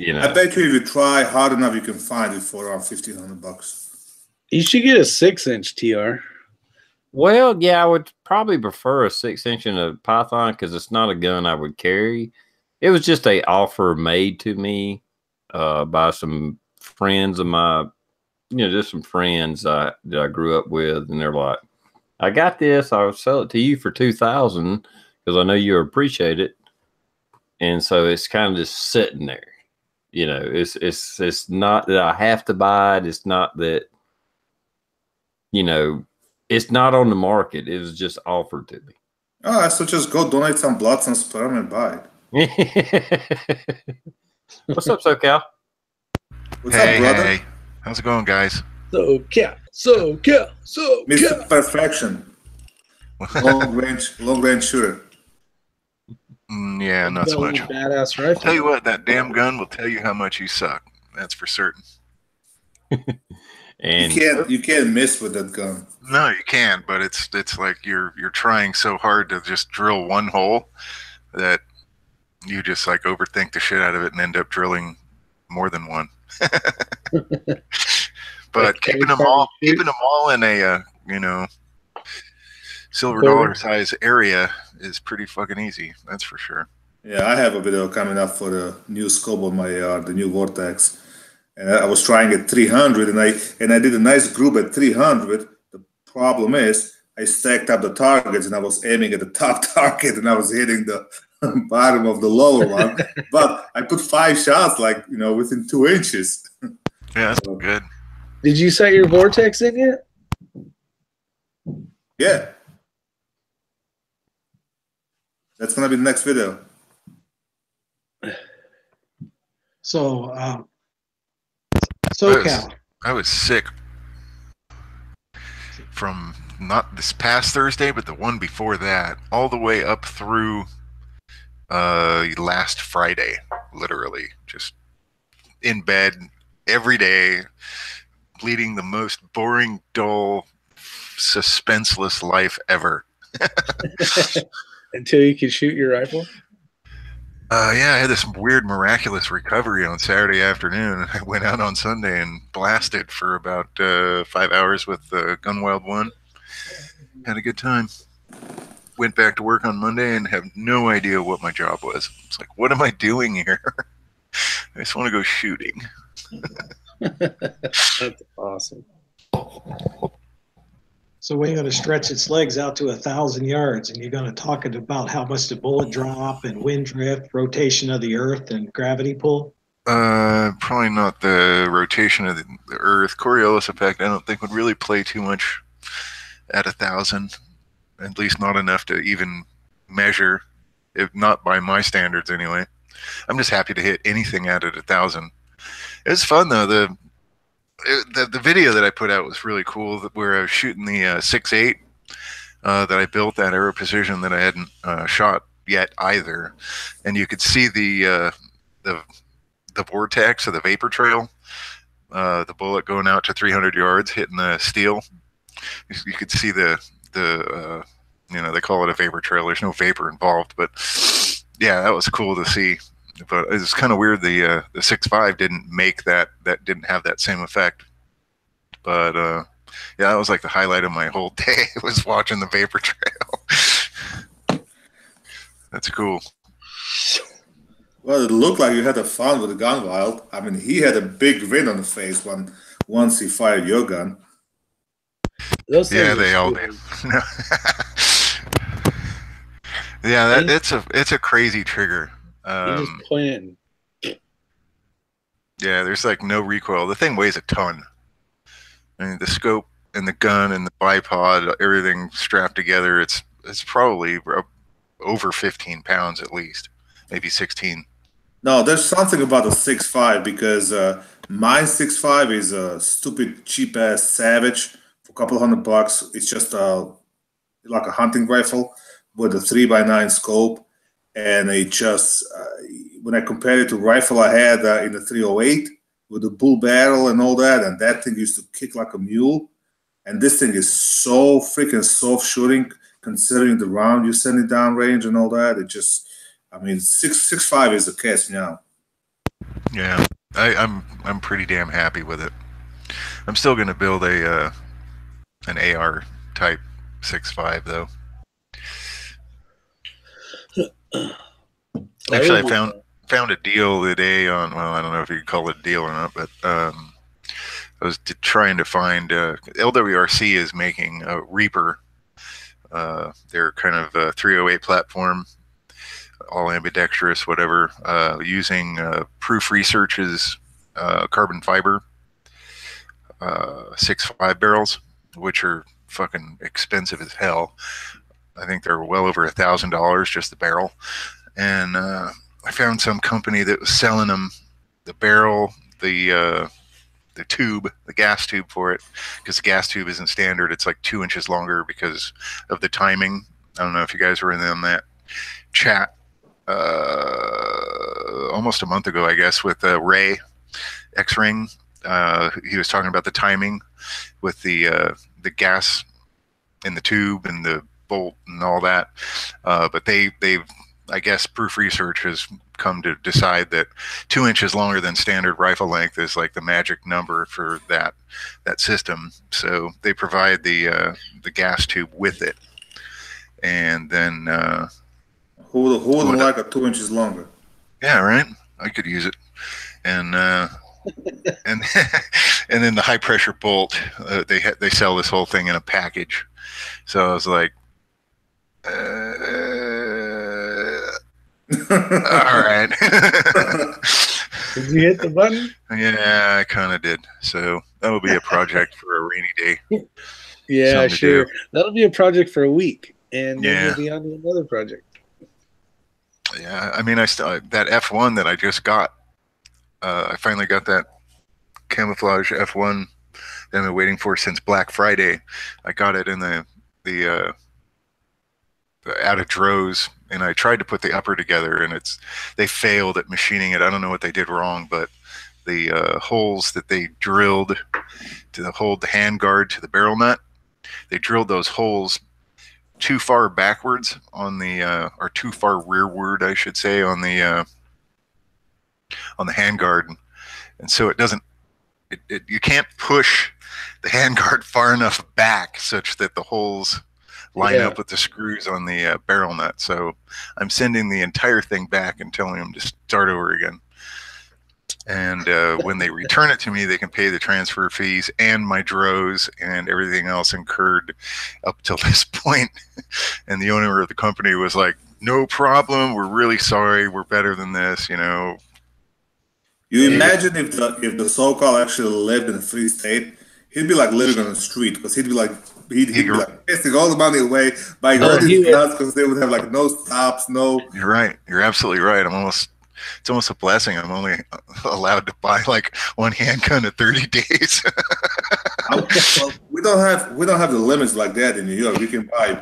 I bet you if you try hard enough, you can find it for around $1,500. You should get a 6-inch TR. Well, yeah, I would probably prefer a 6-inch in a Python because it's not a gun I would carry. It was just a offer made to me by some friends of my, just some friends that I grew up with, and they're like, "I got this. I'll sell it to you for $2,000 because I know you appreciate it." And so it's kind of just sitting there. It's not that I have to buy it. It's not that, it's not on the market. It was just offered to me. Oh, so just go donate some blood, some sperm, and buy it. What's up, SoCal? What's up, brother? Hey, how's it going, guys? SoCal. Mr. Perfection. long range shooter. Yeah, not so much. Badass rifle. I'll tell you what, that damn gun will tell you how much you suck. That's for certain. And you can't miss with that gun. No, you can, but it's like you're trying so hard to just drill one hole that you just like overthink the shit out of it and end up drilling more than one. But keeping them all in a silver dollar size area is pretty fucking easy. That's for sure. Yeah, I have a video coming up for the new scope on my the new Vortex. And I was trying at 300, and I did a nice group at 300. The problem is I stacked up the targets, and I was aiming at the top target, and I was hitting the bottom of the lower one. But I put 5 shots, within 2 inches. Yeah, that's good. Did you set your Vortex in yet? Yeah. That's gonna be the next video. So, SoCal. I was sick from not this past Thursday, but the one before that, all the way up through last Friday, literally. Just in bed every day, leading the most boring, dull, suspenseless life ever. Until you could shoot your rifle? Yeah, I had this weird miraculous recovery on Saturday afternoon. I went out on Sunday and blasted for about 5 hours with Gunwild 1. Had a good time. Went back to work on Monday and have no idea what my job was. It's like, what am I doing here? I just want to go shooting. That's awesome. So we're going to stretch its legs out to 1,000 yards, and you're going to talk about how much the bullet drop and wind drift, rotation of the earth, and gravity pull? Probably not the rotation of the earth. Coriolis effect, I don't think would really play too much at 1,000. At least not enough to even measure, if not by my standards anyway. I'm just happy to hit anything out at 1,000. It was fun though. The video that I put out was really cool. Where I was shooting the 6.8 that I built, that Aero Precision that I hadn't shot yet either, and you could see the vortex of the vapor trail, the bullet going out to 300 yards, hitting the steel. You could see the they call it a vapor trail. There's no vapor involved, but yeah, that was cool to see. But it's kind of weird the 6.5 didn't make that didn't have that same effect. But yeah, that was like the highlight of my whole day was watching the vapor trail. That's cool. Well, it looked like you had a fun with the gun, Wild. I mean, he had a big grin on the face once he fired your gun. Those things Yeah, are they all do. stupid. Yeah, They- it's a crazy trigger. You just point it and Yeah, there's like no recoil. The thing weighs a ton. I mean, the scope and the gun and the bipod, everything strapped together, it's probably over 15 pounds at least, maybe 16. No, there's something about a 6.5 because my 6.5 is a stupid cheap ass Savage for a couple $100. It's just like a hunting rifle with a 3x9 scope, and it just when I compare it to rifle I had in the 308 with the bull barrel and all that, and that thing used to kick like a mule, and this thing is so freaking soft shooting considering the round you send it down range and all that. It just, I mean, 6.5 is the catch now. Yeah, I'm pretty damn happy with it. I'm still going to build a an AR type 6.5 though. Actually, I found a deal today on, well, I don't know if you could call it a deal or not, but I was trying to find LWRC is making a Reaper. They're kind of a 308 platform, all ambidextrous, whatever, using Proof Research's carbon fiber 6.5 barrels, which are fucking expensive as hell. I think they're well over $1,000 just the barrel. And I found some company that was selling them the barrel, the tube, the gas tube for it, because the gas tube isn't standard. It's like 2 inches longer because of the timing. I don't know if you guys were in on that chat almost a month ago, I guess, with Ray X-Ring. He was talking about the timing with the gas in the tube and the bolt and all that. But they've I guess Proof Research has come to decide that 2 inches longer than standard rifle length is like the magic number for that system. So they provide the gas tube with it, and then who wouldn't like a 2 inches longer? Yeah, right. I could use it, and and and then the high pressure bolt. They sell this whole thing in a package. So I was like, all right. Did you hit the button? Yeah, I kind of did. So that will be a project for a rainy day. Yeah, sure. That'll be a project for a week, and then you'll be on to another project. Yeah, I mean, that F1 that I just got. I finally got that camouflage F1 that I've been waiting for since Black Friday. I got it in the out of Droz, and I tried to put the upper together, and they failed at machining it. I don't know what they did wrong, but the holes that they drilled to hold the handguard to the barrel nut, they drilled those holes too far backwards on the or too far rearward, I should say, on the handguard, and so it doesn't. You can't push the handguard far enough back such that the holes line up with the screws on the barrel nut. So I'm sending the entire thing back and telling them to start over again. And when they return it to me, they can pay the transfer fees and my Droz and everything else incurred up till this point. And the owner of the company was like, "No problem. We're really sorry. We're better than this, you know." You imagine if the so-called actually lived in a free state, he'd be like living on the street, because he'd be like pissing all the money away, buying all these guns, because they would have like no stops, no. You're right. You're absolutely right. It's almost a blessing. I'm only allowed to buy like one handgun at 30 days. Well, we don't have the limits like that in New York. You can buy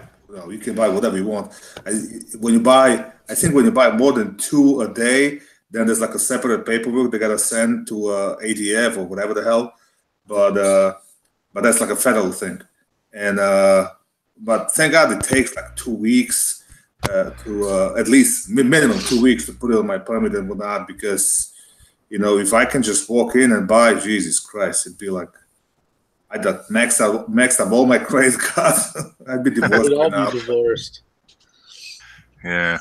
whatever you want. I think when you buy more than 2 a day, then there's like a separate paperwork they gotta send to ATF or whatever the hell. But that's like a federal thing. And but thank God it takes like 2 weeks to at least minimum 2 weeks to put it on my permit and whatnot, because if I can just walk in and buy, Jesus Christ, it'd be like I'd have maxed up all my credit cards. I'd be divorced. We'd all be divorced. Yeah.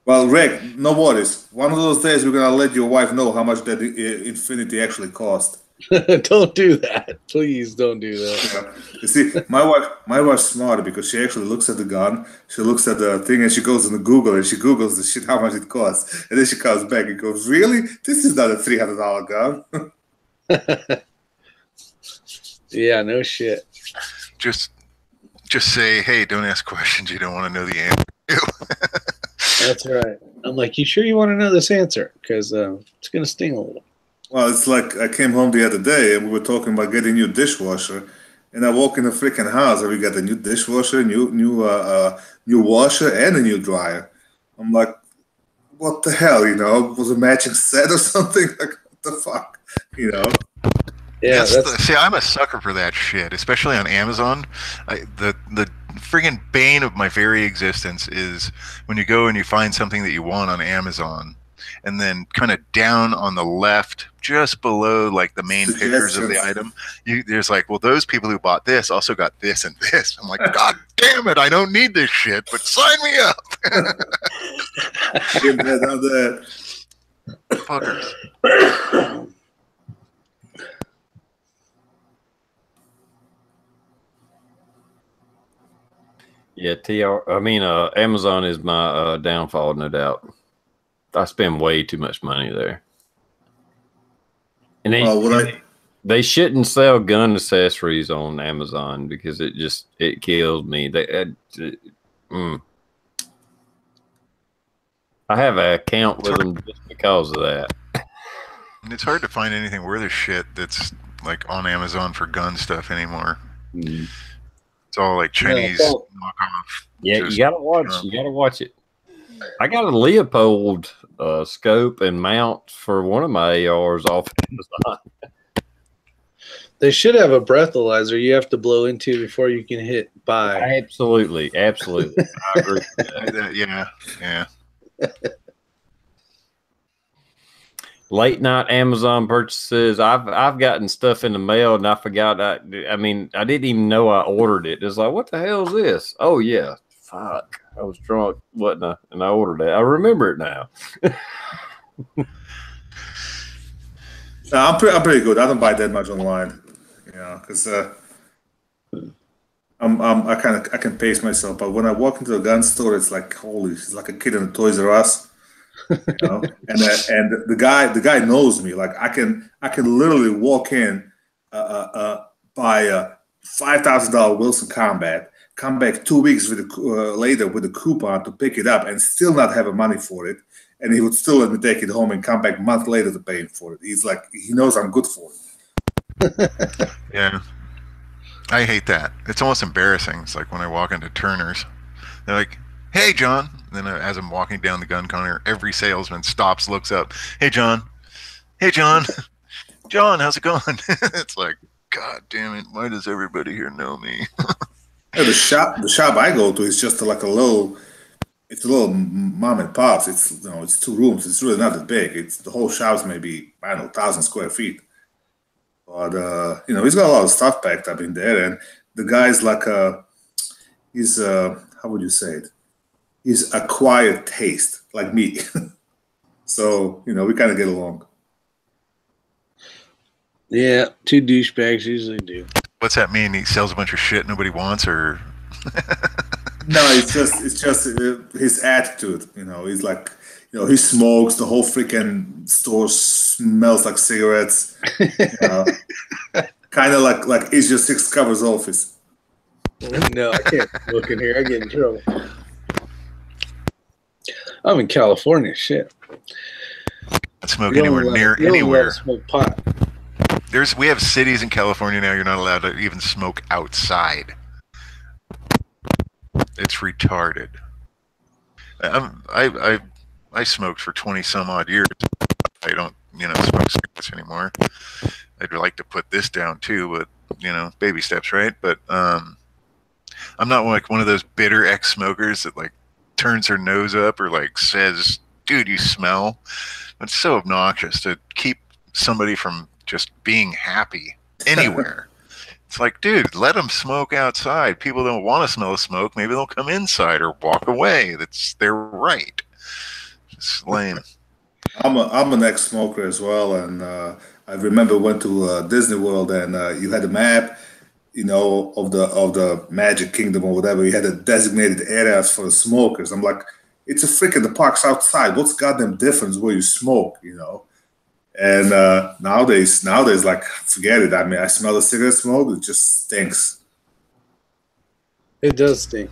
Well, Rick, no worries. One of those days, we're gonna let your wife know how much that Infinity actually cost. Don't do that. Please don't do that. Yeah. You see, my wife's smart because she actually looks at the gun, she looks at the thing, and she goes into Google and she Googles the shit how much it costs, and then she comes back and goes, "Really? This is not a $300 gun." Yeah, no shit. Just say, hey, don't ask questions you don't want to know the answer to. That's right. I'm like, you sure you want to know this answer? Because it's gonna sting a little. Well, it's like I came home the other day and we were talking about getting a new dishwasher, and I walk in the freaking house and we got a new dishwasher, new washer, and a new dryer. I'm like, what the hell, Was a matching set or something? Like, what the fuck, Yeah, See, I'm a sucker for that shit, especially on Amazon. The friggin' bane of my very existence is when you go and you find something that you want on Amazon, and then kind of down on the left, just below like the main pictures of the item, there's like, well, those people who bought this also got this and this. I'm like, God damn it, I don't need this shit, but sign me up. Give that. Fuckers. Yeah, Amazon is my downfall, no doubt. I spend way too much money there. And they shouldn't sell gun accessories on Amazon because it kills me. I have an account with them just because of that. And it's hard to find anything worth a shit that's like on Amazon for gun stuff anymore. Mm. It's all like Chinese knockoff. Yeah, you gotta watch it. I got a Leopold scope and mount for one of my ARs off Amazon. They should have a breathalyzer you have to blow into before you can hit buy. Absolutely. I agree with that. Yeah. Late night Amazon purchases. I've gotten stuff in the mail and I forgot. I didn't even know I ordered it. It's like, what the hell is this? Oh yeah, fuck. I was drunk, wasn't I? And I ordered it. I remember it now. No, I'm pretty good. I don't buy that much online, because I can pace myself. But when I walk into a gun store, it's like it's like a kid in a Toys R Us. And the guy knows me. Like I can literally walk in, buy a $5,000 Wilson Combat, come back 2 weeks later with a coupon to pick it up, and still not have the money for it, and he would still let me take it home and come back a month later to pay him for it. He's like, he knows I'm good for it. Yeah, I hate that. It's almost embarrassing. It's like when I walk into Turner's, they're like, "Hey, John." And then as I'm walking down the gun counter, every salesman stops, looks up. "Hey, John. Hey, John. John, how's it going?" It's like, God damn it. Why does everybody here know me? Yeah, the shop I go to is just like a little mom and pops. It's 2 rooms. It's really not that big. The whole shop's maybe, I don't know, 1,000 square feet. But he's got a lot of stuff packed up in there, and the guy's like he's how would you say it? He's acquired taste, like me. So, we kind of get along. Yeah, 2 douchebags usually do. What's that mean? He sells a bunch of shit nobody wants, or? No, it's just his attitude. He's like, he smokes. The whole freaking store smells like cigarettes. Kind of like it's your 6 covers office. No, I can't smoke in here. I get in trouble. I'm in California. Shit. Not smoke anywhere near anywhere. Smoke pot. We have cities in California now. You're not allowed to even smoke outside. It's retarded. I smoked for 20 some odd years. I don't smoke cigarettes anymore. I'd like to put this down too, but baby steps, right? But I'm not like one of those bitter ex-smokers that like turns her nose up or like says, "Dude, you smell." It's so obnoxious to keep somebody from just being happy anywhere. It's like, dude, let them smoke outside. People don't want to smell the smoke. Maybe they'll come inside or walk away. That's their right. Just lame. I'm an ex-smoker as well, and I remember went to Disney World, and you had a map, of the Magic Kingdom or whatever. You had a designated areas for the smokers. I'm like, it's a freaking the park's outside. What's goddamn difference where you smoke? And nowadays, like, forget it. I mean, I smell the cigarette smoke. It just stinks. It does stink.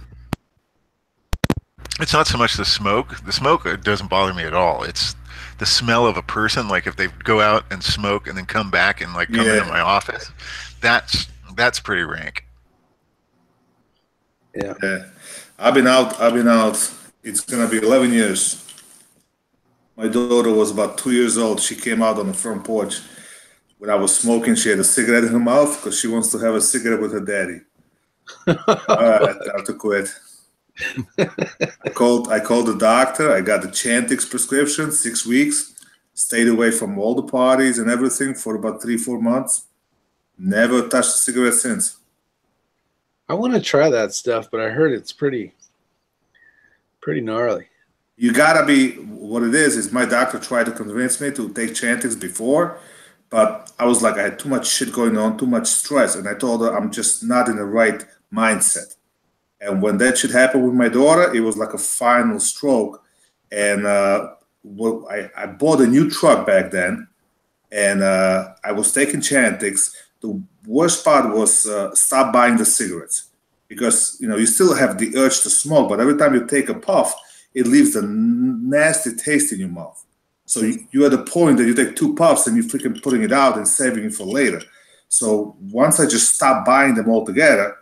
It's not so much the smoke. The smoke doesn't bother me at all. It's the smell of a person. Like if they go out and smoke and then come back and like come into my office, that's pretty rank. Yeah. I've been out. It's gonna be 11 years. My daughter was about 2 years old. She came out on the front porch when I was smoking. She had a cigarette in her mouth because she wants to have a cigarette with her daddy. All right, time to quit. I called the doctor. I got the Chantix prescription, 6 weeks. Stayed away from all the parties and everything for about 3-4 months. Never touched a cigarette since. I want to try that stuff, but I heard it's pretty gnarly. You gotta be. What it is my doctor tried to convince me to take Chantix before, but I was like, I had too much shit going on, too much stress, and I told her I'm just not in the right mindset. And when that shit happened with my daughter, it was like a final stroke. And I bought a new truck back then, and I was taking Chantix. The worst part was stop buying the cigarettes because you still have the urge to smoke, but every time you take a puff, it leaves a nasty taste in your mouth. So you're at the point that you take 2 puffs and you're freaking putting it out and saving it for later. So once I just stopped buying them altogether,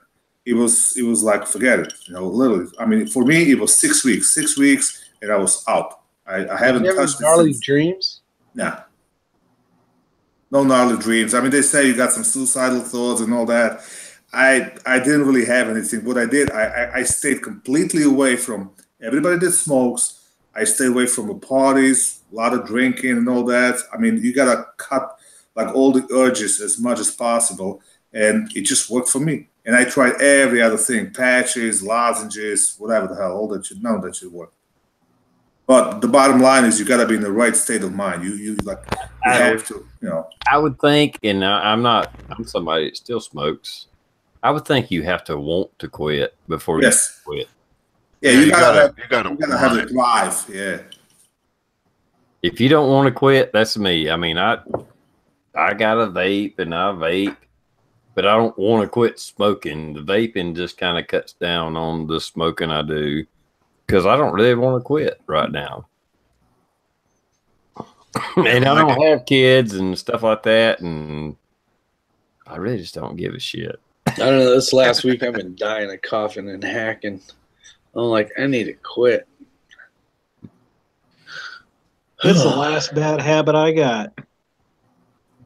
it was like, forget it. Literally. I mean, for me, it was 6 weeks. 6 weeks, and I was out. I haven't touched it. Gnarly dreams? Nah. No gnarly dreams. I mean, they say you got some suicidal thoughts and all that. I didn't really have anything. What I did, I stayed completely away from everybody that smokes. I stay away from the parties, a lot of drinking and all that. I mean, you gotta cut like all the urges as much as possible, and it just worked for me. And I tried every other thing: patches, lozenges, whatever the hell, all that shit. None of that shit worked. But the bottom line is, you gotta be in the right state of mind. You have to. I would think, and I'm somebody that still smokes. I would think you have to want to quit before you quit. Yeah, you gotta have the drive. Yeah. If you don't want to quit, that's me. I mean, I got a vape and I vape, but I don't want to quit smoking. The vaping just kind of cuts down on the smoking I do because I don't really want to quit right now. And I don't have kids and stuff like that, and I really just don't give a shit. I don't know. This last week, I've been dying of coughing and hacking. I'm like, I need to quit. It's the last bad habit I got.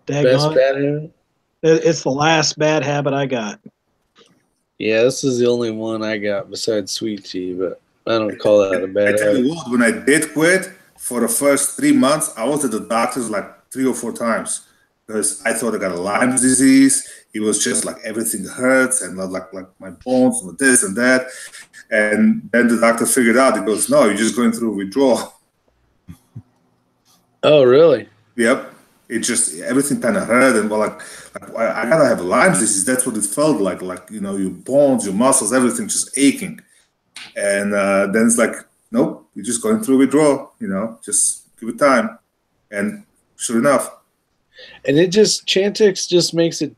Best bad habit? It's the last bad habit I got. Yeah, this is the only one I got besides sweet tea, but I don't call that a bad habit. I tell you what, when I did quit, for the first 3 months, I was at the doctor's like 3 or 4 times because I thought I got a Lyme disease. It was just like everything hurts and like my bones and this and that. And then the doctor figured out, he goes, no, you're just going through withdrawal. Oh, really? Yep. It just, everything kind of hurt. And like I gotta have a Lyme disease. That's what it felt like. Like, your bones, your muscles, everything just aching. And then it's like, nope, you're just going through withdrawal, just give it time. And sure enough. And Chantix just makes it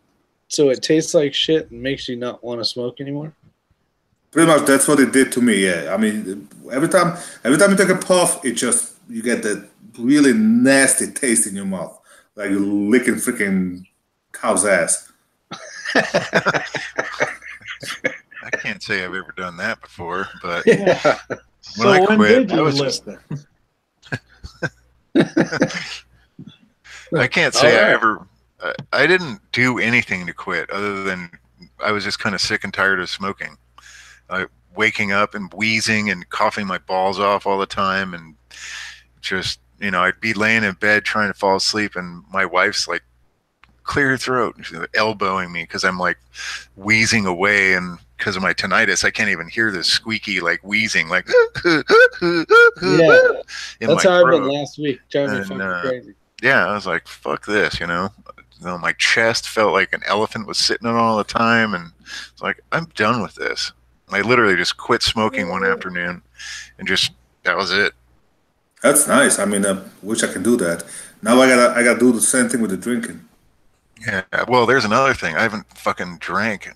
so it tastes like shit and makes you not want to smoke anymore? Pretty much that's what it did to me, yeah. I mean, every time you take a puff, you get that really nasty taste in your mouth. Like you're licking freaking cow's ass. I can't say I've ever done that before, but when I quit, I was just... I can't say I didn't do anything to quit other than I was just kind of sick and tired of smoking. Waking up and wheezing and coughing my balls off all the time, and just, I'd be laying in bed trying to fall asleep, and my wife's like, clear your throat. She's elbowing me because I'm like wheezing away, and because of my tinnitus, I can't even hear this squeaky, like wheezing, like Yeah, in that's my how I've been throat. last week. Driving me And, fucking crazy. Yeah, I was like, fuck this, you know. My chest felt like an elephant was sitting on it all the time, and it's like, I'm done with this. I literally just quit smoking one afternoon, and just that was it. That's nice. I mean, wish I can do that. Now I gotta do the same thing with the drinking. Yeah. Well, there's another thing. I haven't fucking drank,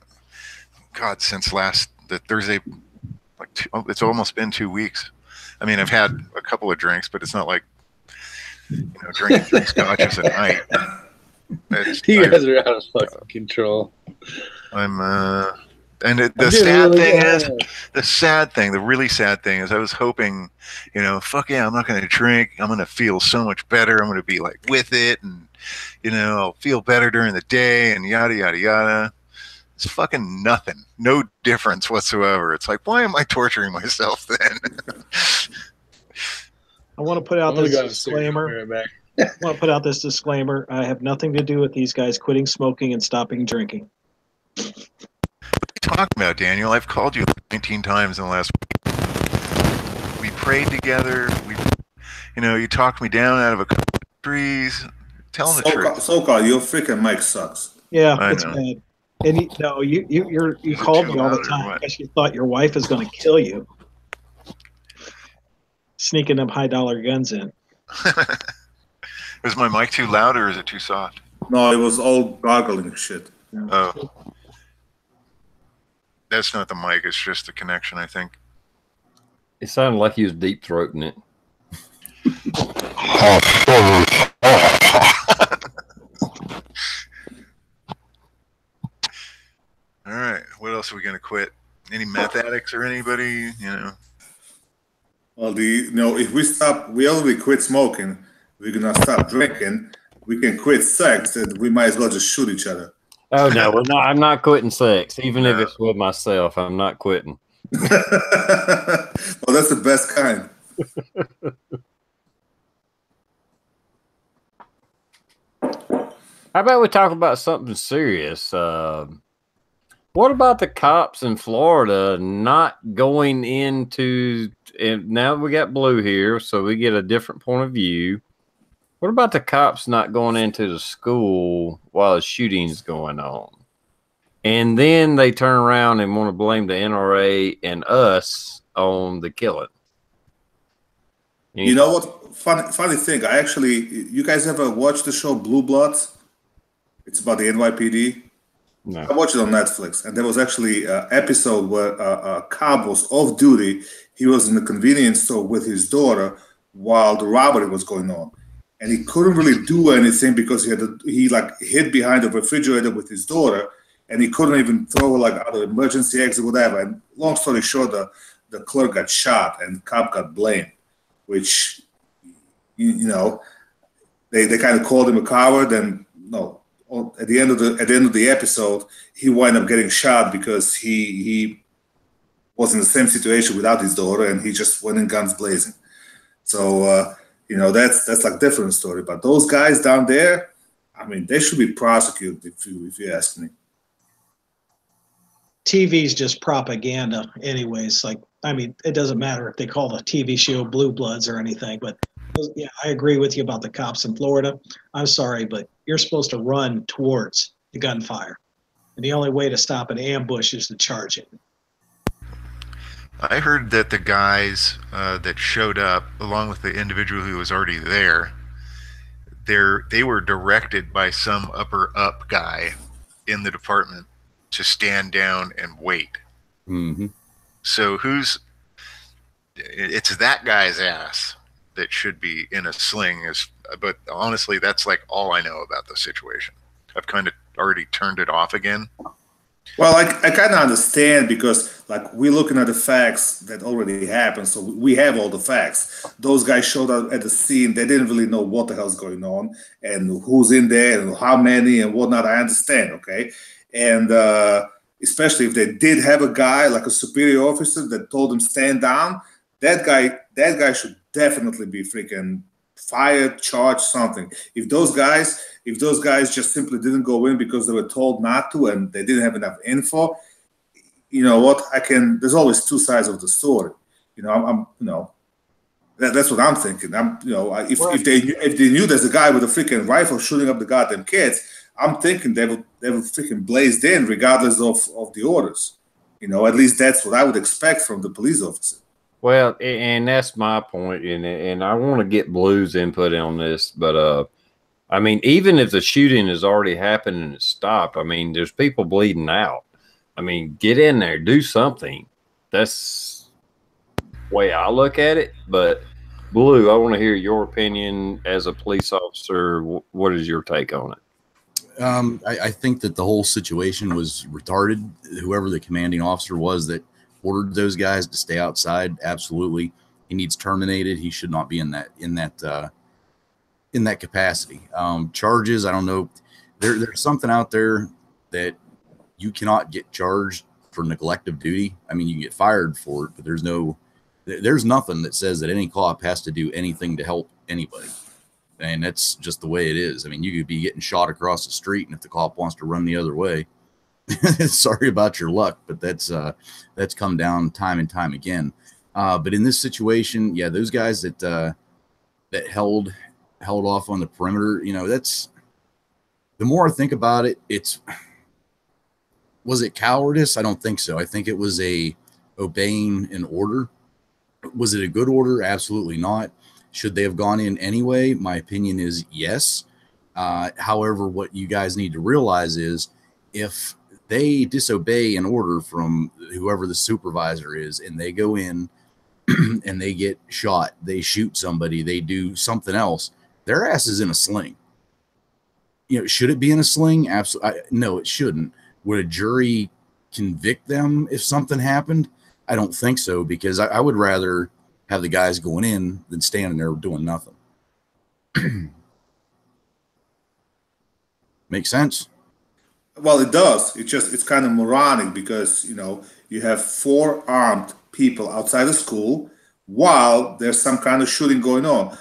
God, since the Thursday. It's almost been 2 weeks. I mean, I've had a couple of drinks, but it's not like, you know, drinking 3 scotches a night. You guys are out of fucking control. And the really sad thing is I was hoping, you know, fuck yeah, I'm not going to drink. I'm going to feel so much better. I'm going to be like with it, and, you know, I'll feel better during the day, and yada, yada, yada. It's fucking nothing. No difference whatsoever. It's like, why am I torturing myself then? I want to put out this disclaimer. I want to put out this disclaimer. I have nothing to do with these guys quitting smoking and stopping drinking. What are you talking about, Daniel? I've called you 19 times in the last week. We prayed together. You know, you talked me down out of a couple of trees. Tell them the truth. So-called, your freaking mic sucks. Yeah, it's bad. And you called me all the time because you thought your wife was going to kill you. Sneaking them $high guns in. Was my mic too loud or is it too soft? No, it was all gargling shit. Oh. That's not the mic, it's just the connection, I think. It sounded like he was deep throating it. All right, what else are we gonna quit? Any meth addicts or anybody? You know. Well, if we already quit smoking, we're gonna stop drinking. We can quit sex, and we might as well just shoot each other. Oh no, we're not. I'm not quitting sex, even if it's with myself. I'm not quitting. Well, that's the best kind. How about we talk about something serious? What about the cops in Florida not going into? And now we got Blue here, so we get a different point of view. What about the cops not going into the school while the shooting's going on? And then they turn around and want to blame the NRA and us on the killing. You know what? Funny thing. You guys ever watched the show Blue Bloods? It's about the NYPD. No. I watched it on Netflix, and there was actually an episode where a cop was off duty. He was in the convenience store with his daughter while the robbery was going on, and he couldn't really do anything because he hid behind the refrigerator with his daughter, and he couldn't even throw like out of emergency exit, whatever. And long story short, the clerk got shot, and the cop got blamed, which you know they kind of called him a coward, and no. At the end of the episode, he wound up getting shot because he was in the same situation without his daughter, and he just went in guns blazing. So that's like a different story. But those guys down there, I mean, they should be prosecuted if you ask me. TV's just propaganda, anyways. Like, I mean, it doesn't matter if they call the TV show Blue Bloods or anything, but. Yeah, I agree with you about the cops in Florida. I'm sorry, but you're supposed to run towards the gunfire. And the only way to stop an ambush is to charge it. I heard that the guys that showed up, along with the individual who was already there, they were directed by some upper up guy in the department to stand down and wait. Mm-hmm. So it's that guy's ass that should be in a sling. But honestly, that's like all I know about the situation. I've kind of already turned it off again. Well, I kind of understand because like we're looking at the facts that already happened, so we have all the facts. Those guys showed up at the scene. They didn't really know what the hell's going on and who's in there and how many and whatnot. I understand, okay? And especially if they did have a guy like a superior officer that told them stand down, that guy should definitely be freaking fired, charged, something. If those guys just simply didn't go in because they were told not to and they didn't have enough info, you know what, there's always two sides of the story. You know, I'm you know, that's what I'm thinking. If they knew there's a guy with a freaking rifle shooting up the goddamn kids, I'm thinking they would freaking blazed in regardless of the orders. You know, at least that's what I would expect from the police officer. Well, and that's my point, and I want to get Blue's input on this, but I mean, even if the shooting has already happened and it's stopped, I mean, there's people bleeding out. I mean, get in there, do something. That's the way I look at it. But Blue, I want to hear your opinion as a police officer. What is your take on it? I think that the whole situation was retarded. Whoever the commanding officer was that ordered those guys to stay outside, absolutely, he needs terminated. He should not be in that capacity. Charges, I don't know. There's something out there that you cannot get charged for neglect of duty. I mean, you get fired for it, but there's nothing that says that any cop has to do anything to help anybody. And that's just the way it is. I mean, you could be getting shot across the street, and if the cop wants to run the other way, sorry about your luck, but that's come down time and time again. But in this situation, yeah, those guys that held off on the perimeter, you know, that's, the more I think about it, was it cowardice? I don't think so. I think it was obeying an order. Was it a good order? Absolutely not. Should they have gone in anyway? My opinion is yes. However, what you guys need to realize is if they disobey an order from whoever the supervisor is and they go in and they get shot, they shoot somebody, they do something else, their ass is in a sling. You know, should it be in a sling? Absolutely. No, it shouldn't. Would a jury convict them if something happened? I don't think so, because I would rather have the guys going in than standing there doing nothing. Make sense? Well, it does. It's kind of moronic because, you know, you have 4 armed people outside the school while there's some kind of shooting going on.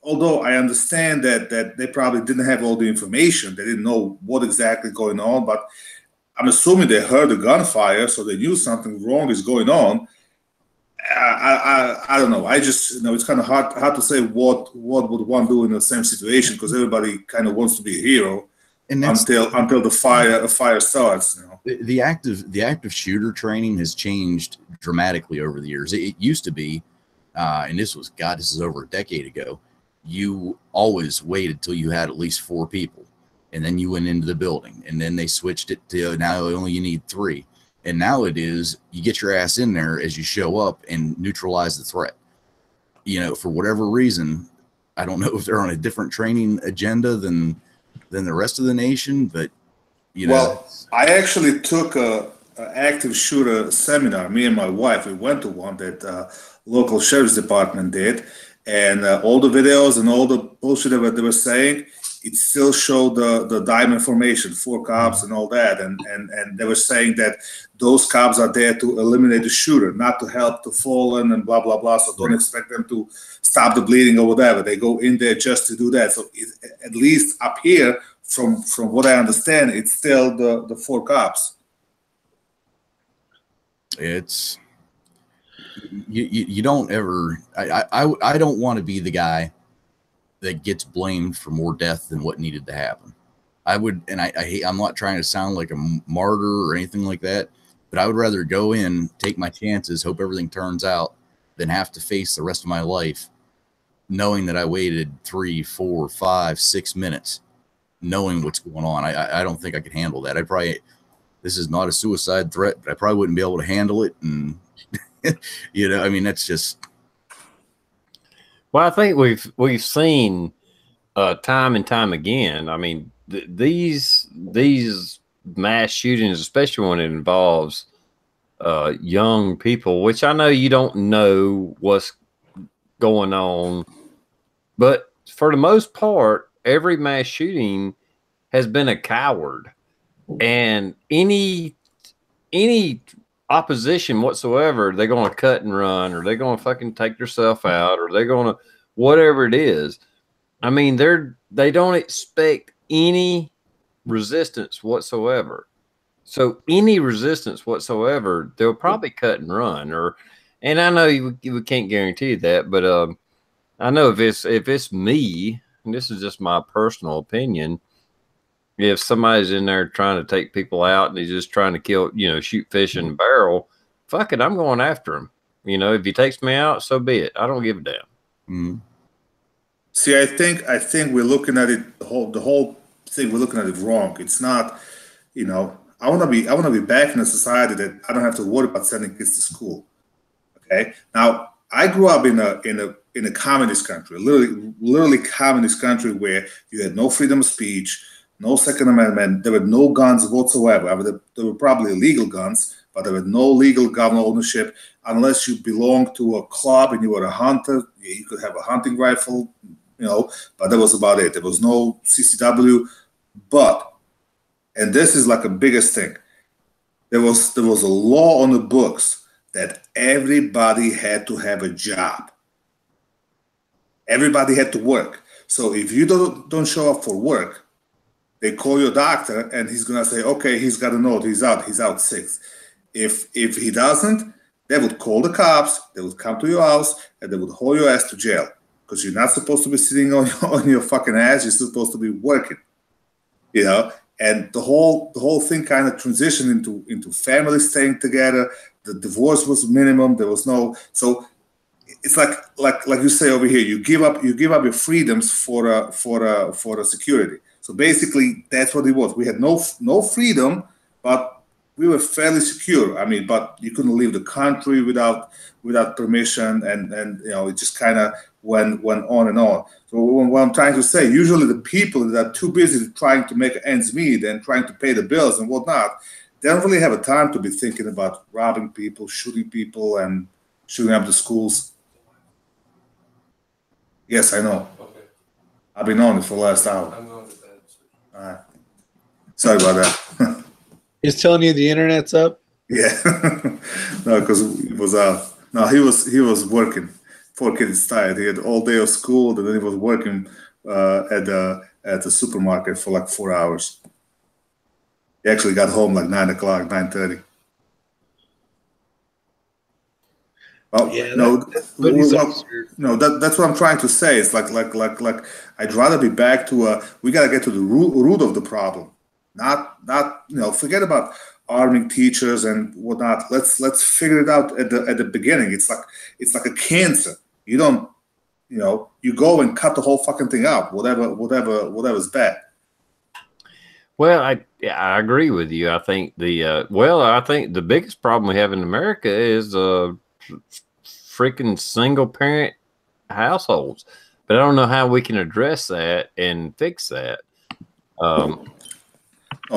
Although I understand that they probably didn't have all the information. They didn't know what exactly going on, but I'm assuming they heard the gunfire, so they knew something wrong is going on. I don't know. I just, you know, it's kind of hard to say what would one do in the same situation, because everybody kind of wants to be a hero, and until the fire starts. You know, the active shooter training has changed dramatically over the years. It used to be, and this is over a decade ago. You always waited till you had at least 4 people, and then you went into the building, and then they switched it to now only you need 3. And now it is, you get your ass in there as you show up and neutralize the threat. You know, for whatever reason, I don't know if they're on a different training agenda than the rest of the nation, but you know. Well, I actually took a active shooter seminar. Me and my wife, we went to one that local sheriff's department did, and all the videos and all the bullshit that they were saying, it still showed the diamond formation, 4 cops and all that, and they were saying that those cops are there to eliminate the shooter, not to help the fallen and blah blah blah. So don't expect them to stop the bleeding or whatever. They go in there just to do that. So at least up here, from what I understand, it's still the 4 cops. It's you don't ever. I don't want to be the guy that gets blamed for more death than what needed to happen. I would, and I hate, I'm not trying to sound like a martyr or anything like that, but I would rather go in, take my chances, hope everything turns out, than have to face the rest of my life knowing that I waited 3, 4, 5, 6 minutes, knowing what's going on. I don't think I could handle that. This is not a suicide threat, but I probably wouldn't be able to handle it. And, you know, I mean, that's just. Well, I think we've seen time and time again. I mean, these mass shootings, especially when it involves young people, which I know you don't know what's going on, but for the most part, every mass shooting has been a coward, and any opposition whatsoever, they're going to cut and run, or they're going to fucking take themselves out, or they're going to whatever it is. I mean, they don't expect any resistance whatsoever. So any resistance whatsoever, they'll probably cut and run. And I know you can't guarantee that, but I know if it's me, and this is just my personal opinion, if somebody's in there trying to take people out and he's just trying to kill, shoot fish in a barrel, fuck it, I'm going after him. If he takes me out, so be it. I don't give a damn. Mm-hmm. See, I think we're looking at it the whole thing. We're looking at it wrong. It's not, I want to be back in a society that I don't have to worry about sending kids to school. Okay. Now, I grew up in a communist country, literally communist country where you had no freedom of speech, no Second Amendment. There were no guns whatsoever. I mean, there were probably illegal guns, but there was no legal gun ownership unless you belonged to a club and you were a hunter. You could have a hunting rifle, but that was about it. There was no CCW, and this is like a biggest thing. There was a law on the books that everybody had to have a job. Everybody had to work. So if you don't show up for work, they call your doctor and he's gonna say, okay, he's got a note, he's out sick. If he doesn't, they would call the cops, they would come to your house, and they would haul your ass to jail. Because you're not supposed to be sitting on your fucking ass, you're supposed to be working. And the whole thing kind of transitioned into families staying together. The divorce was minimum. There was no, so it's like you say over here, you give up your freedoms for a security. So basically that's what it was. We had no freedom, but we were fairly secure. I mean, but you couldn't leave the country without permission, and it just kind of went on and on. So what I'm trying to say, usually the people that are too busy trying to make ends meet and trying to pay the bills and whatnot, they don't really have a time to be thinking about robbing people, shooting people, and shooting up the schools. Yes, I know. Okay. I've been on it for the last hour. I'm going to bed. All right. Sorry about that. He's telling you the internet's up? Yeah. No, because it was no, he was working. Poor kid is tired. He had all day of school, and then he was working at the supermarket for like 4 hours. He actually got home like 9 o'clock, 9:30. Well, Yeah, that's what I'm trying to say. It's like I'd rather be back to we gotta get to the root of the problem. Not forget about arming teachers and whatnot. Let's figure it out at the beginning. It's like a cancer. You don't you go and cut the whole fucking thing out. Whatever's bad. Well, I agree with you. I think the biggest problem we have in America is freaking single parent households. But I don't know how we can address that and fix that.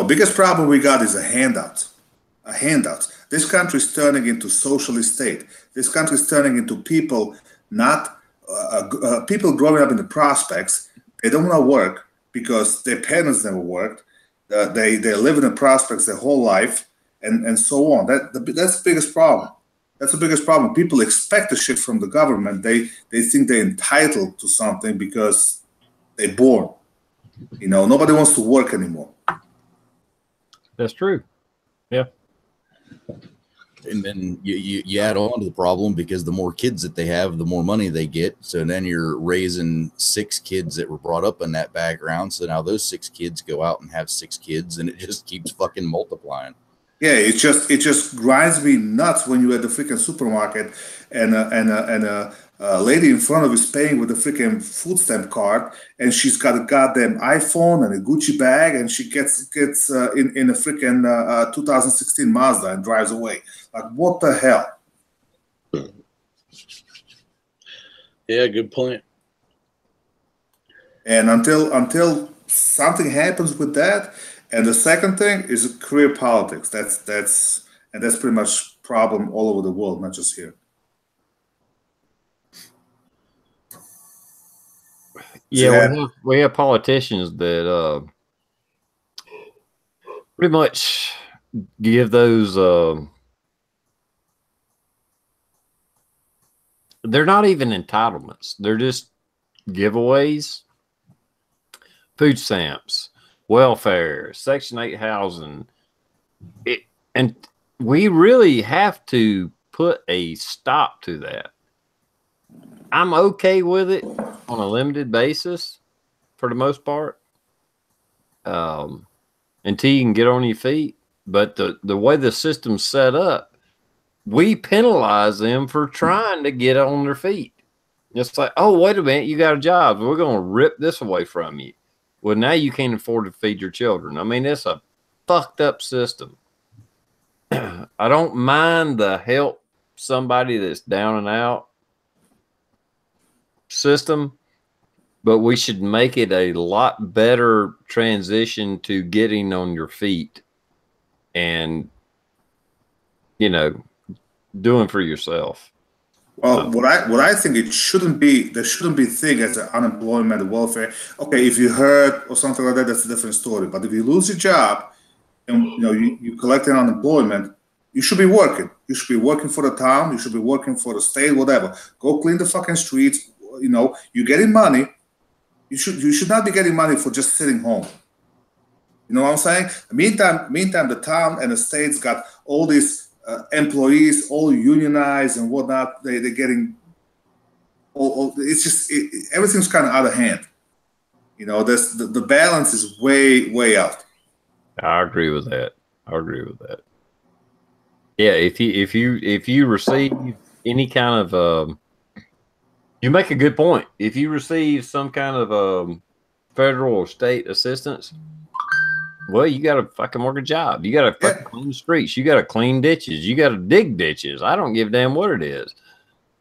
Biggest problem we got is a handout. This country is turning into socialist state. This country is turning into people people growing up in the prospects. They don't want to work because their parents never worked. They live in the prospects their whole life, and so on. That's the biggest problem. That's the biggest problem. People expect the shit from the government. They think they're entitled to something because they're born. Nobody wants to work anymore. That's true. Yeah. And then you add on to the problem because the more kids that they have, the more money they get. So then you're raising 6 kids that were brought up in that background. So now those 6 kids go out and have 6 kids, and it just keeps fucking multiplying. Yeah, it just grinds me nuts when you're at the freaking supermarket and a lady in front of you is paying with a freaking food stamp card, and she's got a goddamn iPhone and a Gucci bag, and she gets in a freaking 2016 Mazda and drives away. Like, what the hell? Yeah, good point. And until something happens with that, and the second thing is career politics. That's pretty much problem all over the world, not just here. Yeah, we have politicians that pretty much give those. They're not even entitlements; they're just giveaways, food stamps, welfare, Section 8 housing, And we really have to put a stop to that. I'm okay with it on a limited basis for the most part, until you can get on your feet. But the way the system's set up, we penalize them for trying to get on their feet. It's like, oh, wait a minute, you got a job. We're going to rip this away from you. Well, now you can't afford to feed your children. I mean, it's a fucked up system. I don't mind the help somebody that's down and out system, but we should make it a lot better transition to getting on your feet and, you know, doing for yourself. Well, what I think it shouldn't be, there shouldn't be thing as an unemployment and welfare. Okay, if you hurt or something like that, that's a different story. But if you lose your job and you collect an unemployment, you should be working. You should be working for the town. You should be working for the state, whatever. Go clean the fucking streets. You're getting money. You should not be getting money for just sitting home. You know what I'm saying? Meantime, the town and the states got all these employees, all unionized and whatnot. They're getting it's just everything's kind of out of hand. There's the balance is way out. I agree with that. Yeah, if you receive any kind of you make a good point. If you receive some kind of federal or state assistance, well, you got to fucking work a job. You got to fucking clean the streets. You got to clean ditches. You got to dig ditches. I don't give a damn what it is.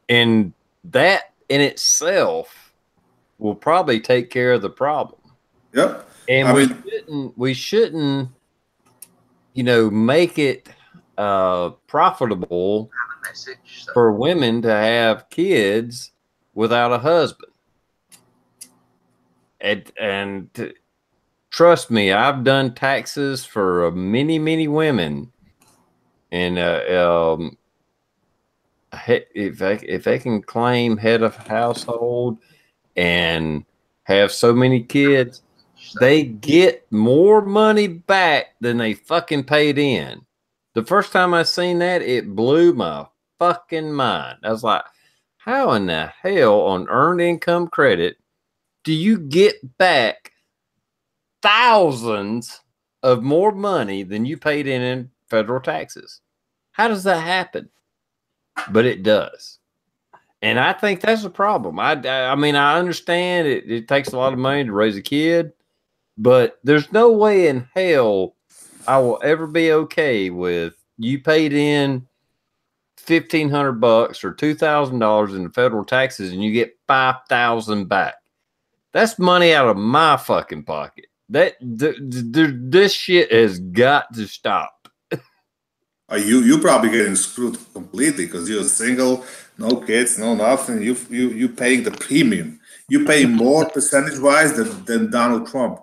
And that in itself will probably take care of the problem. Yep. And we shouldn't, make it profitable for women to have kids without a husband. And trust me, I've done taxes for many, many women, and if they can claim head of household and have so many kids, they get more money back than they fucking paid in. The first time I seen that, it blew my fucking mind. I was like, how in the hell on earned income credit do you get back thousands of more money than you paid in federal taxes? How does that happen? But it does. And I think that's a problem. I mean, I understand it takes a lot of money to raise a kid, but there's no way in hell I will ever be okay with you paid in $1,500 or $2,000 in federal taxes and you get 5,000 back. That's money out of my fucking pocket. This shit has got to stop. You probably getting screwed completely because you're single, no kids, no nothing. You paying the premium. You pay more percentage wise than Donald Trump.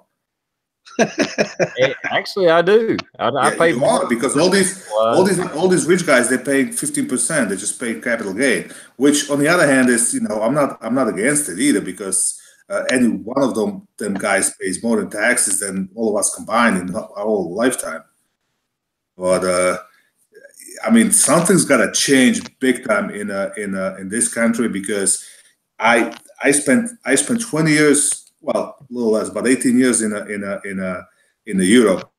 Actually, I do. I pay more because all these rich guys, they're paying 15%. They just pay capital gain. Which, on the other hand, is I'm not against it either, because any one of them guys pays more in taxes than all of us combined in our whole lifetime. But I mean, something's got to change big time in this country, because I spent 20 years, well, a little less, but 18 years in the Europe,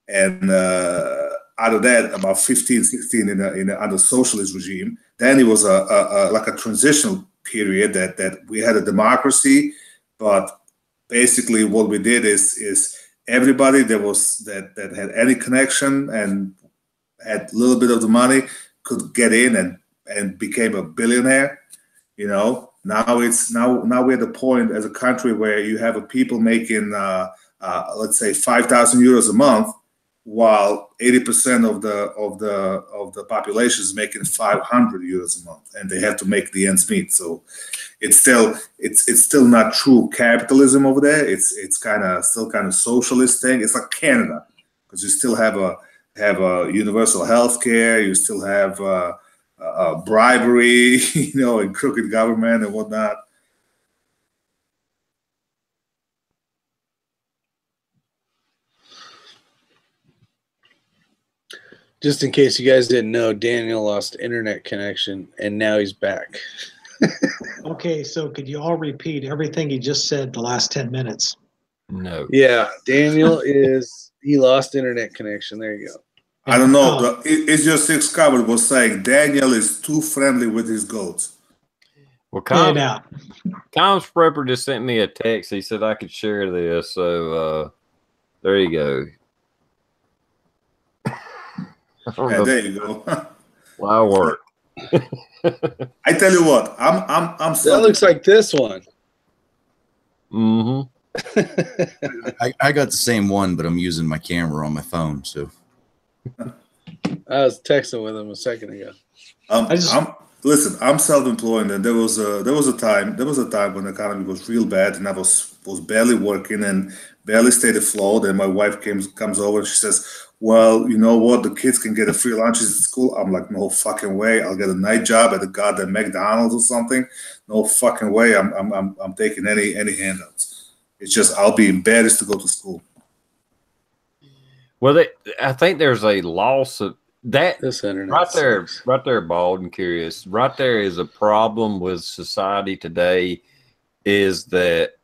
and out of that, about 15, 16 under socialist regime. Then it was like a transitional period that we had a democracy, but basically what we did is everybody that had any connection and had a little bit of the money could get in and became a billionaire. Now we're at the point as a country where you have a people making let's say 5,000 euros a month, while 80% of the population is making 500 euros a month, and they have to make the ends meet. So it's still not true capitalism over there. It's still kind of socialist thing. It's like Canada, because you still have a universal health care. You still have bribery, and crooked government and whatnot. Just in case you guys didn't know, Daniel lost internet connection and now he's back. Okay, so could you all repeat everything you just said the last 10 minutes? No. Yeah, Daniel he lost internet connection. There you go. I don't know. It's just Six Covered was saying Daniel is too friendly with his goats. Well, TRprepper just sent me a text. He said I could share this. So there you go. Yeah, there you go. Wow work. I tell you what, I'm That looks like this one. Mm-hmm. I got the same one, but I'm using my camera on my phone. So I was texting with him a second ago. Listen, I'm self-employed, and there was a time when the economy was real bad, and I was barely working and barely stayed afloat. And my wife comes over and she says, "Well, you know what? The kids can get a free lunches at school." I'm like, "No fucking way! I'll get a night job at the goddamn McDonald's or something. No fucking way! I'm taking any handouts. It's just I'll be embarrassed to go to school." Well, I think there's a loss of that. This internet Right there, Bald and Curious. Right there is a problem with society today. Is that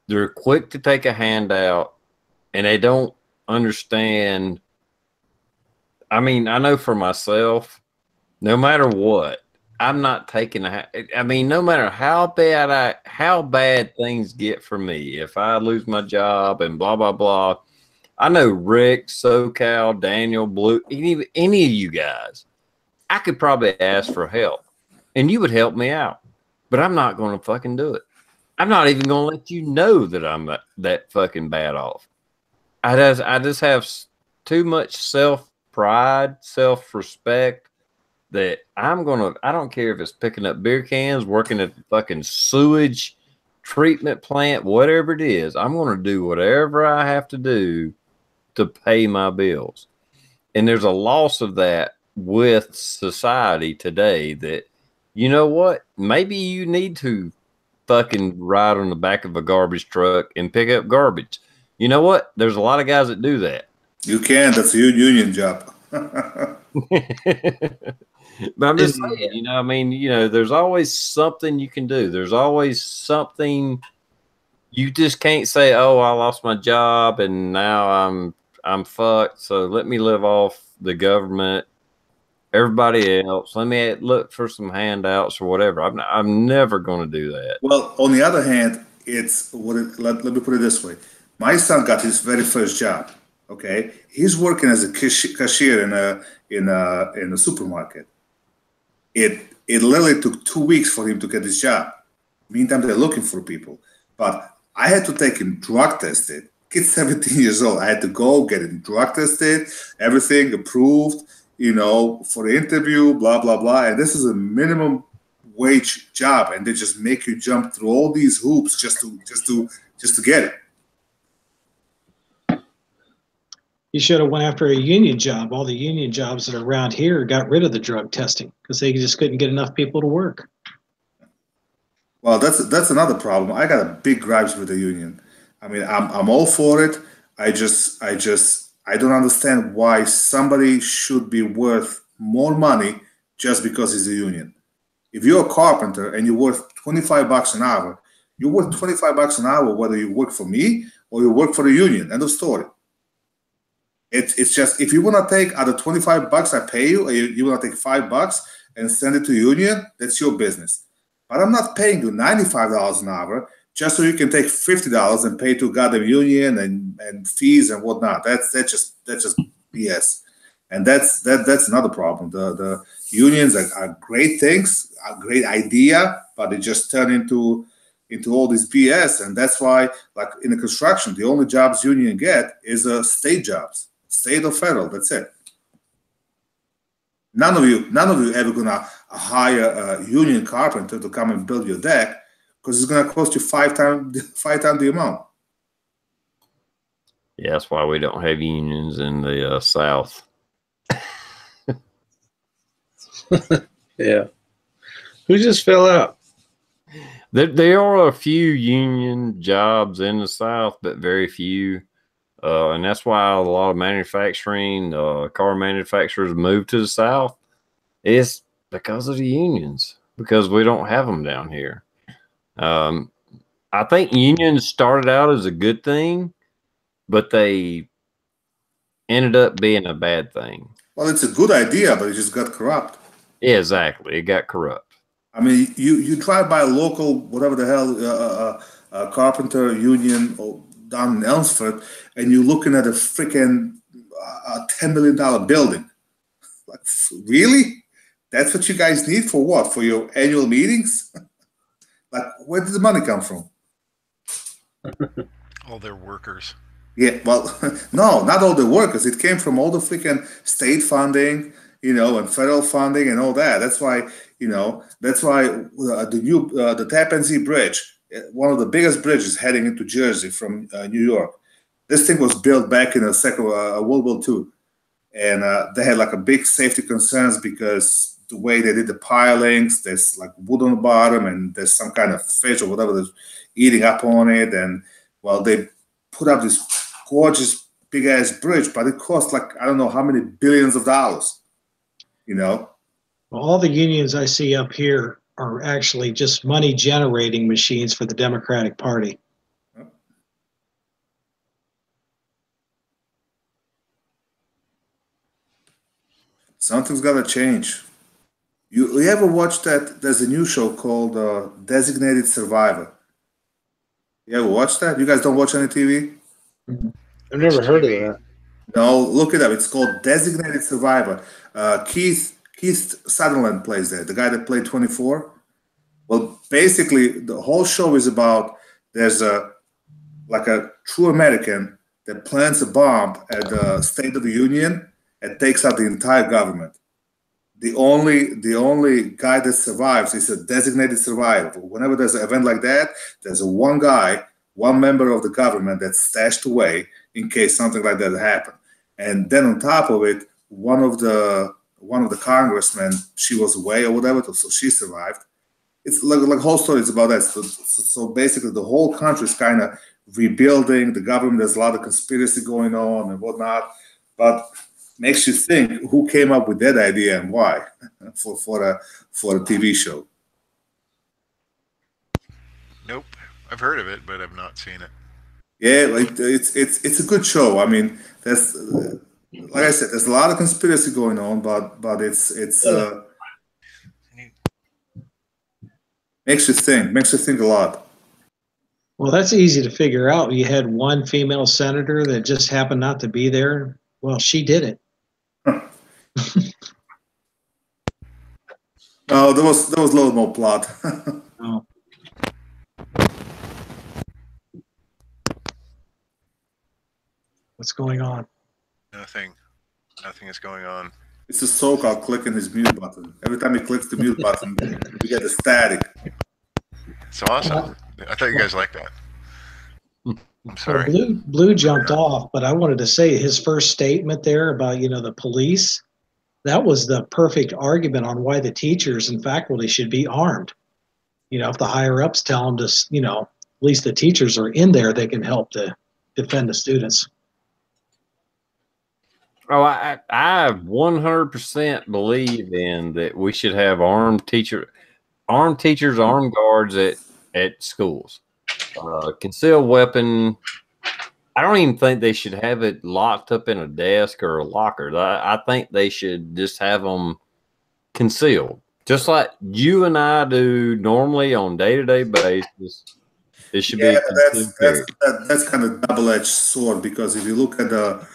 they're quick to take a handout, and they don't understand. I mean, I know for myself, no matter what, I'm not taking no matter how bad things get for me, if I lose my job and blah blah blah. I know Rick, SoCal, Daniel, Blue, any of you guys, I could probably ask for help, and you would help me out, but I'm not going to fucking do it. I'm not even going to let you know that I'm that fucking bad off. I just have too much self-pride, self-respect that I don't care if it's picking up beer cans, working at the fucking sewage treatment plant, whatever it is, I'm going to do whatever I have to do to pay my bills. And there's a loss of that with society today that, you know what? Maybe you need to fucking ride on the back of a garbage truck and pick up garbage. You know what? There's a lot of guys that do that. You can. That's a union job. But I'm just saying, there's always something you can do. There's always something. You just can't say, "Oh, I lost my job and now I'm fucked. So let me live off the government, everybody else. Let me look for some handouts or whatever." I'm never going to do that. Well, on the other hand, let me put it this way. My son got his very first job. Okay, he's working as a cashier in a supermarket. It literally took 2 weeks for him to get his job. Meantime, they're looking for people. But I had to take him drug tested. Kid's 17 years old. I had to go get him drug tested, everything approved, for the interview, blah, blah, blah. And this is a minimum wage job. And they just make you jump through all these hoops just to get it. You should have went after a union job. All the union jobs that are around here got rid of the drug testing because they just couldn't get enough people to work. Well, that's another problem. I got a big gripes with the union. I mean, I'm all for it. I don't understand why somebody should be worth more money just because he's a union. If you're a carpenter and you're worth $25 an hour, you're worth $25 an hour whether you work for me or you work for the union. End of story. It's just, if you want to take out of $25 I pay you, or you want to take $5 and send it to union, that's your business. But I'm not paying you $95 an hour just so you can take $50 and pay to goddamn union and fees and whatnot. That's just BS. And that's another problem. The unions are great things, a great idea, but they just turn into all this BS. And that's why, like in the construction, the only jobs union get is state jobs. State or federal, that's it. None of you ever gonna hire a union carpenter to come and build your deck because it's gonna cost you five times the amount. Yeah, that's why we don't have unions in the South. Yeah. Who just fell out? There are a few union jobs in the South, but very few. And that's why a lot of manufacturing, car manufacturers move to the South. It's because of the unions, because we don't have them down here. I think unions started out as a good thing, but they ended up being a bad thing. Well, it's a good idea, but it just got corrupt. Yeah, exactly. It got corrupt. I mean, you drive by a local, whatever the hell, carpenter union down in Elmsford, and you're looking at a freaking $10 million building. Like, really? That's what you guys need for what? For your annual meetings? Like, where did the money come from? All their workers. Yeah, well, no, not all the workers. It came from all the freaking state funding, and federal funding and all that. That's why, the Tappan Zee Bridge, one of the biggest bridges heading into Jersey from New York. This thing was built back in the second World War II, and they had like a big safety concerns because the way they did the pilings, there's like wood on the bottom, and there's some kind of fish or whatever that's eating up on it, and well, they put up this gorgeous big ass bridge, but it cost like I don't know how many billions of dollars. Well, all the unions I see up here are actually just money generating machines for the Democratic Party. Something's got to change. You ever watch that? There's a new show called Designated Survivor. You ever watch that? You guys don't watch any TV? I've never heard of that. No, look it up. It's called Designated Survivor. Keith Sutherland plays there, the guy that played 24. Well, basically, the whole show is about there's a true American that plants a bomb at the State of the Union and takes out the entire government. The only guy that survives is a designated survivor. Whenever there's an event like that, there's one member of the government that's stashed away in case something like that happened. And then on top of it, one of the congressmen, she was away or whatever, so she survived. It's like whole story is about that. So basically, the whole country is kind of rebuilding. The government, there's a lot of conspiracy going on and whatnot, but makes you think who came up with that idea and why for a TV show. Nope, I've heard of it, but I've not seen it. Yeah, it's a good show. I mean, there's like I said, there's a lot of conspiracy going on, but it's makes you think a lot. Well, that's easy to figure out. You had one female senator that just happened not to be there. Well, she did it. No, there was a little more plot. Oh. What's going on? Nothing is going on. It's a SoCal clicking his mute button. Every time he clicks the mute button, we get the static. It's awesome. I thought you guys liked that. I'm sorry. Well, Blue jumped off, but I wanted to say his first statement there about the police. That was the perfect argument on why the teachers and faculty should be armed. If the higher ups tell them to, at least the teachers are in there, they can help to defend the students. Oh, I 100% believe in that we should have armed teachers, armed guards at schools. Concealed weapon. I don't even think they should have it locked up in a desk or a locker. I think they should just have them concealed, just like you and I do normally on day-to-day basis. It should be. That's kind of double-edged sword, because if you look at the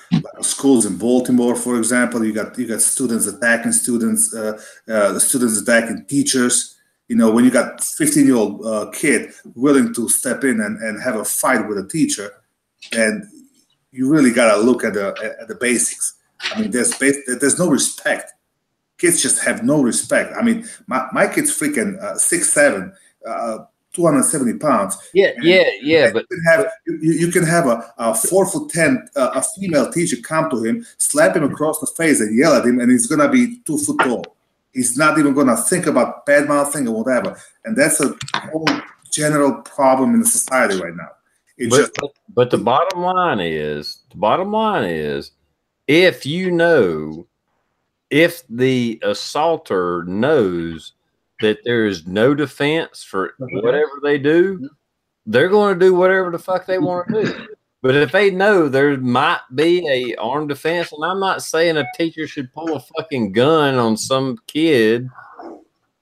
schools in Baltimore, for example, you got students attacking students, students attacking teachers. When you got 15-year-old kid willing to step in and have a fight with a teacher, and you really got to look at the basics. I mean, there's no respect. Kids just have no respect. I mean, my kid's freaking 6'7", 270 pounds. Yeah. But you can have a 4'10" a female teacher come to him, slap him across the face, and yell at him, and he's gonna be 2 foot tall. He's not even gonna think about bad mouthing or whatever. And that's a whole general problem in the society right now. But the bottom line is, if you know, if the assaulter knows that there is no defense for whatever they do, they're going to do whatever the fuck they want to do. But if they know there might be a armed defense, and I'm not saying a teacher should pull a fucking gun on some kid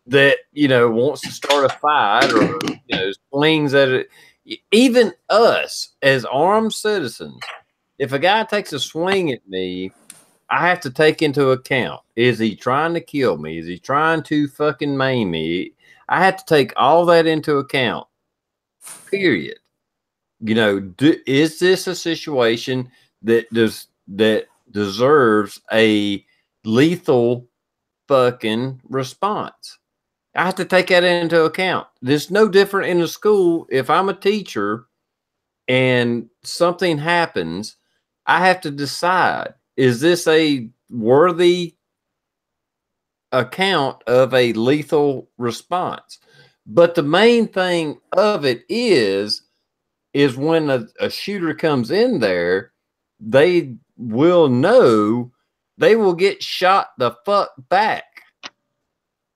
that, you know, wants to start a fight or, you know, swings at it. Even us as armed citizens, if a guy takes a swing at me, I have to take into account, is he trying to kill me? Is he trying to fucking maim me? I have to take all that into account, period. You know, is this a situation that deserves a lethal fucking response? I have to take that into account. There's no different in the school. If I'm a teacher and something happens, I have to decide, is this a worthy account of a lethal response? But the main thing of it is when a shooter comes in there, they will know they will get shot the fuck back.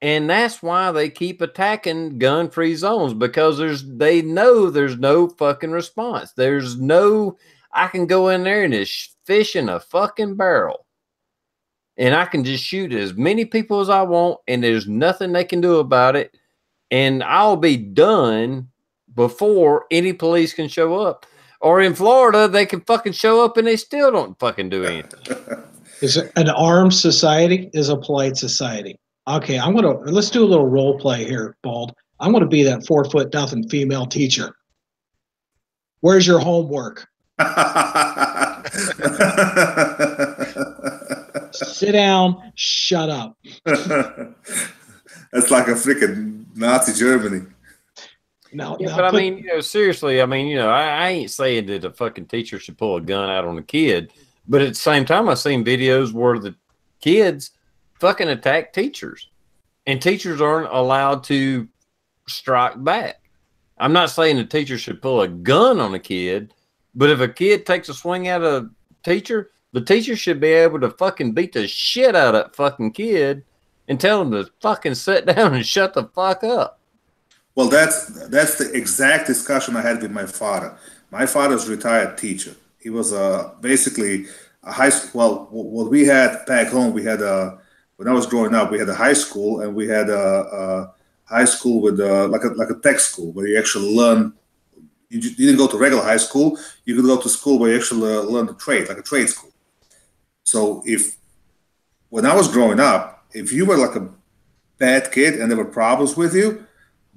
And that's why they keep attacking gun-free zones, because they know there's no fucking response. There's no, I can go in there and just fish in a fucking barrel. And I can just shoot as many people as I want, and there's nothing they can do about it. And I'll be done before any police can show up. Or in Florida, they can fucking show up and they still don't fucking do anything. Is an armed society is a polite society. Okay, let's do a little role play here, Bald. I'm gonna be that 4'0" female teacher. Where's your homework? Sit down, shut up. That's like a freaking Nazi Germany. No, yeah, but I mean, you know, seriously, I mean, you know, I ain't saying that a fucking teacher should pull a gun out on a kid, but at the same time, I've seen videos where the kids fucking attack teachers, and teachers aren't allowed to strike back. I'm not saying the teacher should pull a gun on a kid, but if a kid takes a swing at a teacher, the teacher should be able to fucking beat the shit out of that fucking kid and tell him to fucking sit down and shut the fuck up. Well, that's the exact discussion I had with my father. My father's a retired teacher. He was basically a high school. Well, what we had back home, we had when I was growing up, we had a high school, and we had a high school with like a tech school where you actually learn. You didn't go to regular high school. You could go to school where you actually learn the trade, like a trade school. So when I was growing up, if you were like a bad kid and there were problems with you,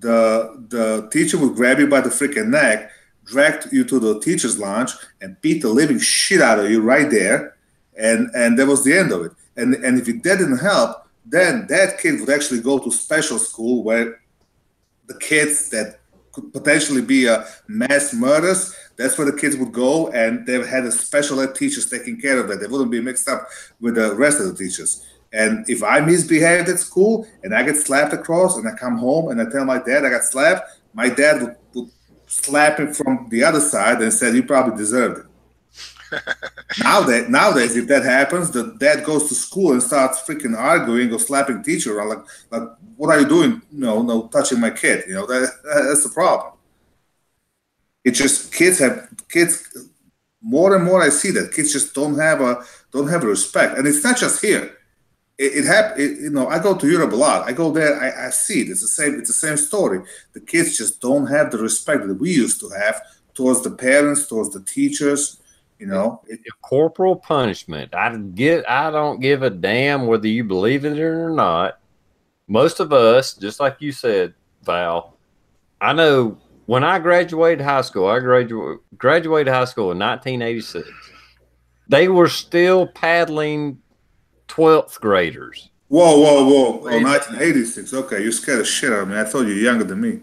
the teacher would grab you by the freaking neck, drag you to the teacher's lounge, and beat the living shit out of you right there, and that was the end of it. And if that didn't help, then that kid would actually go to special school where the kids that could potentially be mass murders, that's where the kids would go, and they had a special ed teachers taking care of that. They wouldn't be mixed up with the rest of the teachers. And if I misbehaved at school and I get slapped across and I come home and I tell my dad I got slapped, my dad would slap him from the other side and said, you probably deserved it. Nowadays, if that happens, the dad goes to school and starts freaking arguing or slapping teacher around, like what are you doing? No, touching my kid. You know, that's the problem. It's just kids more and more I see that kids just don't have a respect. And it's not just here. It happens. You know, I go to Europe a lot. I go there. I see it. It's the same story. The kids just don't have the respect that we used to have towards the parents, towards the teachers. You know, corporal punishment. I don't give a damn whether you believe in it or not. Most of us, just like you said, Val, I know when I graduated high school. I graduated high school in 1986. They were still paddling 12th graders. Whoa. Oh, 1986. Okay, you scared the shit out of me. I thought you were younger than me.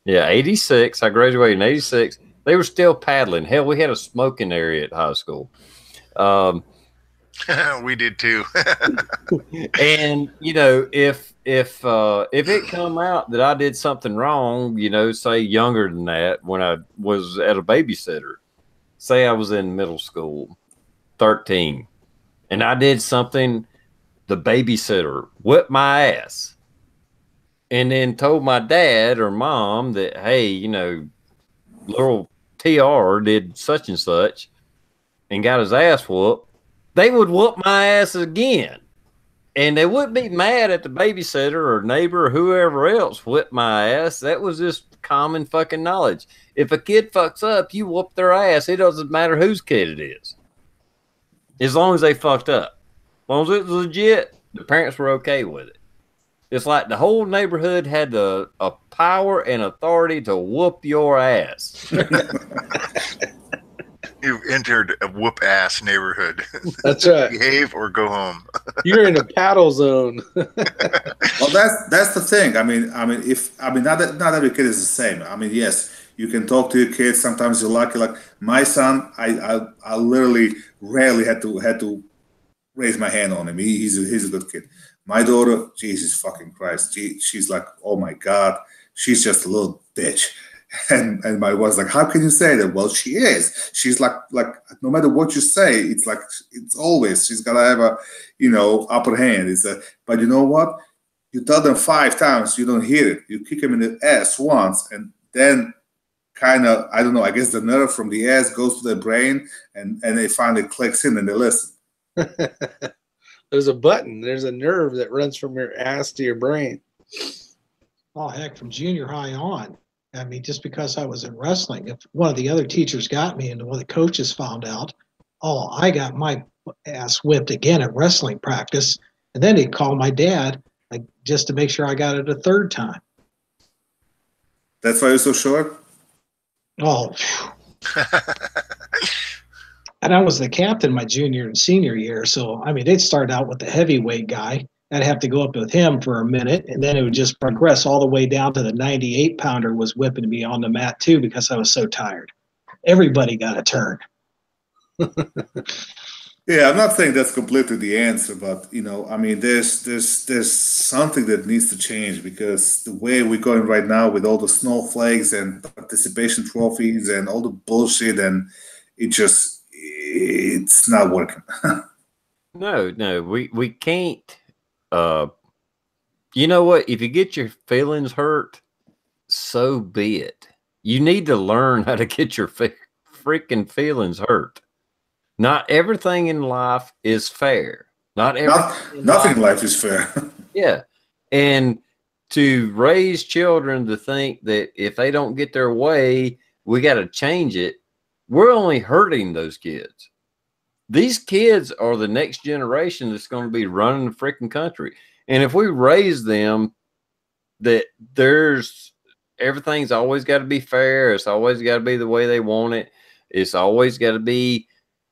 Yeah, 86. I graduated in 86. They were still paddling. Hell, we had a smoking area at high school. We did too. And you know, if it come out that I did something wrong, you know, say younger than that, when I was at a babysitter, say I was in middle school, 13, and I did something, the babysitter whipped my ass, and then told my dad or mom that, hey, you know, little TR did such and such, and got his ass whooped, they would whoop my ass again. And they wouldn't be mad at the babysitter or neighbor or whoever else whipped my ass. That was just common fucking knowledge. If a kid fucks up, you whoop their ass. It doesn't matter whose kid it is. As long as they fucked up. As long as it was legit, the parents were okay with it. It's like the whole neighborhood had a power and authority to whoop your ass. You've entered a whoop ass neighborhood. That's right. Behave or go home. You're in a paddle zone. Well, that's the thing. I mean, not every kid is the same. I mean, yes, you can talk to your kids. Sometimes you're lucky. Like my son, I literally rarely had to raise my hand on him. He's a good kid. My daughter, Jesus fucking Christ, she's like, oh my God, she's just a little bitch. And my wife's like, how can you say that? Well, she is. She's like no matter what you say, it's like it's always she's gotta have a upper hand. But you know what? You tell them 5 times, you don't hear it. You kick them in the ass once, and then kind of, I don't know, I guess the nerve from the ass goes to their brain, and it finally clicks in and they listen. There's a button. There's a nerve that runs from your ass to your brain. Oh, heck, from junior high on. I mean, just because I was in wrestling, if one of the other teachers got me and one of the coaches found out, oh, I got my ass whipped again at wrestling practice. And then he'd call my dad just to make sure I got it a third time. That's why you're so short? Oh, and I was the captain my junior and senior year. So, I mean, they'd start out with the heavyweight guy. I'd have to go up with him for a minute, and then it would just progress all the way down to the 98-pounder was whipping me on the mat, too, because I was so tired. Everybody got a turn. Yeah, I'm not saying that's completely the answer, but, I mean, there's something that needs to change, because the way we're going right now with all the snowflakes and participation trophies and all the bullshit, and it's not working. No, we can't. You know what? If you get your feelings hurt, so be it. You need to learn how to get your freaking feelings hurt. Not everything in life is fair. Nothing in life is fair. Yeah. And to raise children to think that if they don't get their way, we got to change it, we're only hurting those kids. These kids are the next generation that's going to be running the freaking country. And if we raise them that everything's always got to be fair, it's always got to be the way they want it, it's always got to be,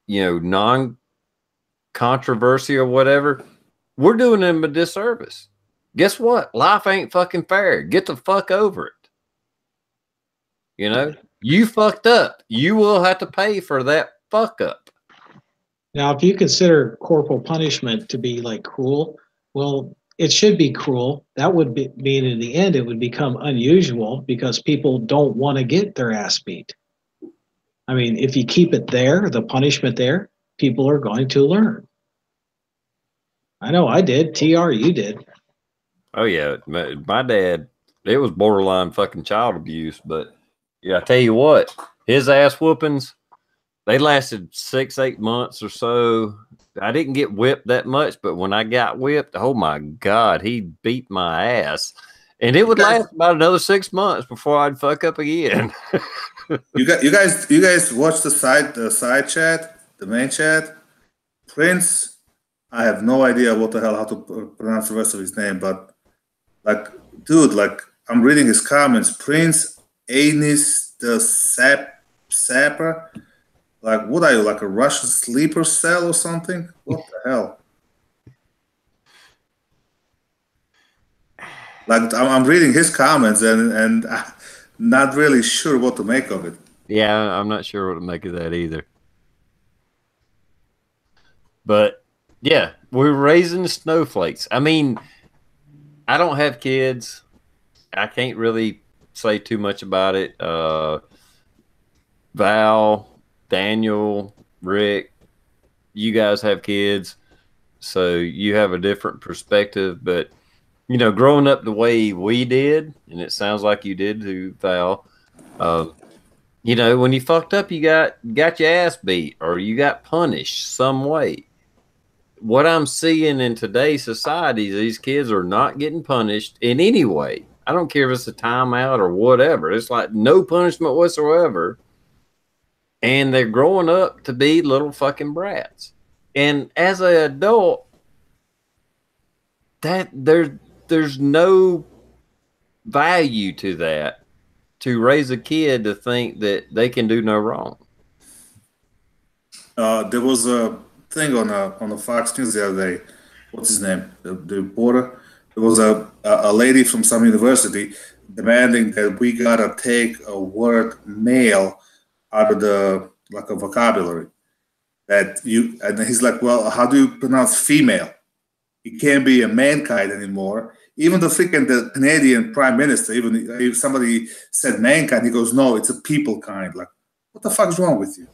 non-controversy or whatever, we're doing them a disservice. Guess what? Life ain't fucking fair. Get the fuck over it. You fucked up. You will have to pay for that fuck up. Now, if you consider corporal punishment to be like cruel, well, it should be cruel. That would mean in the end it would become unusual because people don't want to get their ass beat. I mean, if you keep it there, the punishment there, people are going to learn. I know I did. TR, you did. Oh, yeah. My dad, it was borderline fucking child abuse. But, yeah, I tell you what, his ass whoopings, they lasted 6-8 months or so. I didn't get whipped that much, but when I got whipped, oh, my God, he beat my ass. And it would last about another 6 months before I'd fuck up again. You guys watch the side chat, the main chat? Prince, I have no idea how to pronounce the rest of his name, but dude, I'm reading his comments. Prince Anis the Sapper. What are you, like a Russian sleeper cell or something? What the hell? I'm reading his comments and not really sure what to make of it. Yeah, I'm not sure what to make of that either. But Yeah, we're raising snowflakes. I mean, I don't have kids. I can't really say too much about it. Val, Daniel, Rick, you guys have kids, so you have a different perspective. But growing up the way we did, and it sounds like you did too, Val. Uh, when you fucked up, you got your ass beat or you got punished some way. What I'm seeing in today's society, these kids are not getting punished in any way. I don't care if it's a timeout or whatever. It's like no punishment whatsoever. And they're growing up to be little fucking brats. And as an adult, that there's no value to that, to raise a kid to think that they can do no wrong. There was a thing on the Fox News the other day. What's his name? The reporter. There was a lady from some university demanding that we gotta take a word male out of the like a vocabulary. And he's like, well, how do you pronounce female? It can't be a mankind anymore. Even the Canadian Prime Minister, even if somebody said mankind, he goes, no, it's a people kind. Like, what the fuck's wrong with you?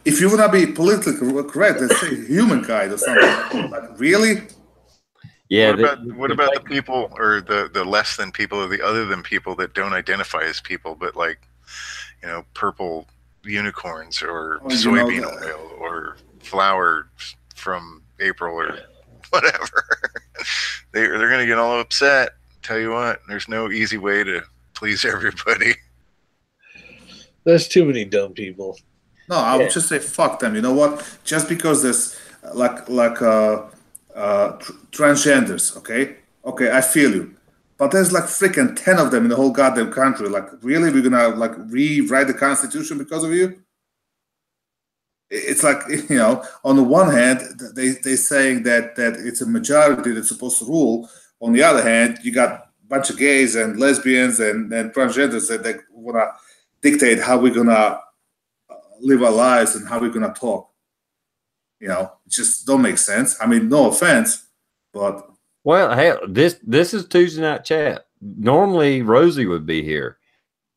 If you want to be politically correct, let's say humankind or something. Like, really? Yeah. What about the people or the less than people or the other than people that don't identify as people, but like, purple unicorns or soybean oil or flowers from April or whatever? They're going to get all upset. Tell you what, there's no easy way to please everybody. There's too many dumb people. No, I would just say fuck them. You know what? Just because there's transgenders, okay, I feel you, but there's like freaking 10 of them in the whole goddamn country. Like, really, we're gonna like rewrite the Constitution because of you? It's like, on the one hand, they saying that it's a majority that's supposed to rule. On the other hand, you got a bunch of gays and lesbians and transgenders that they wanna dictate how we're gonna live our lives and how we're gonna talk. It just don't make sense. I mean, no offense, but well, hell, this is Tuesday Night Chat. Normally Rosie would be here.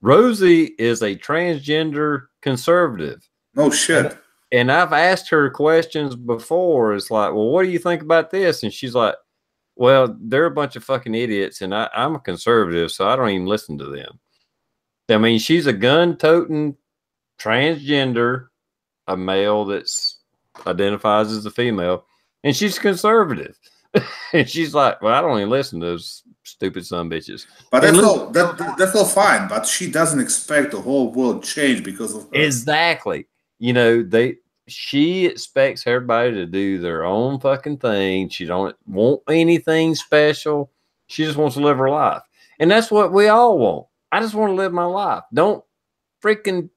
Rosie is a transgender conservative. No shit. And I've asked her questions before. It's like, well, what do you think about this? And she's like, well, they're a bunch of fucking idiots, and I'm a conservative, so I don't even listen to them. I mean, she's a gun-toting transgender, a male that's identifies as a female, and she's conservative. And she's like, well, I don't even listen to those stupid son bitches. But that's all fine. But she doesn't expect the whole world change because of her. Exactly. She expects everybody to do their own fucking thing. She don't want anything special. She just wants to live her life. And that's what we all want. I just want to live my life. Don't freaking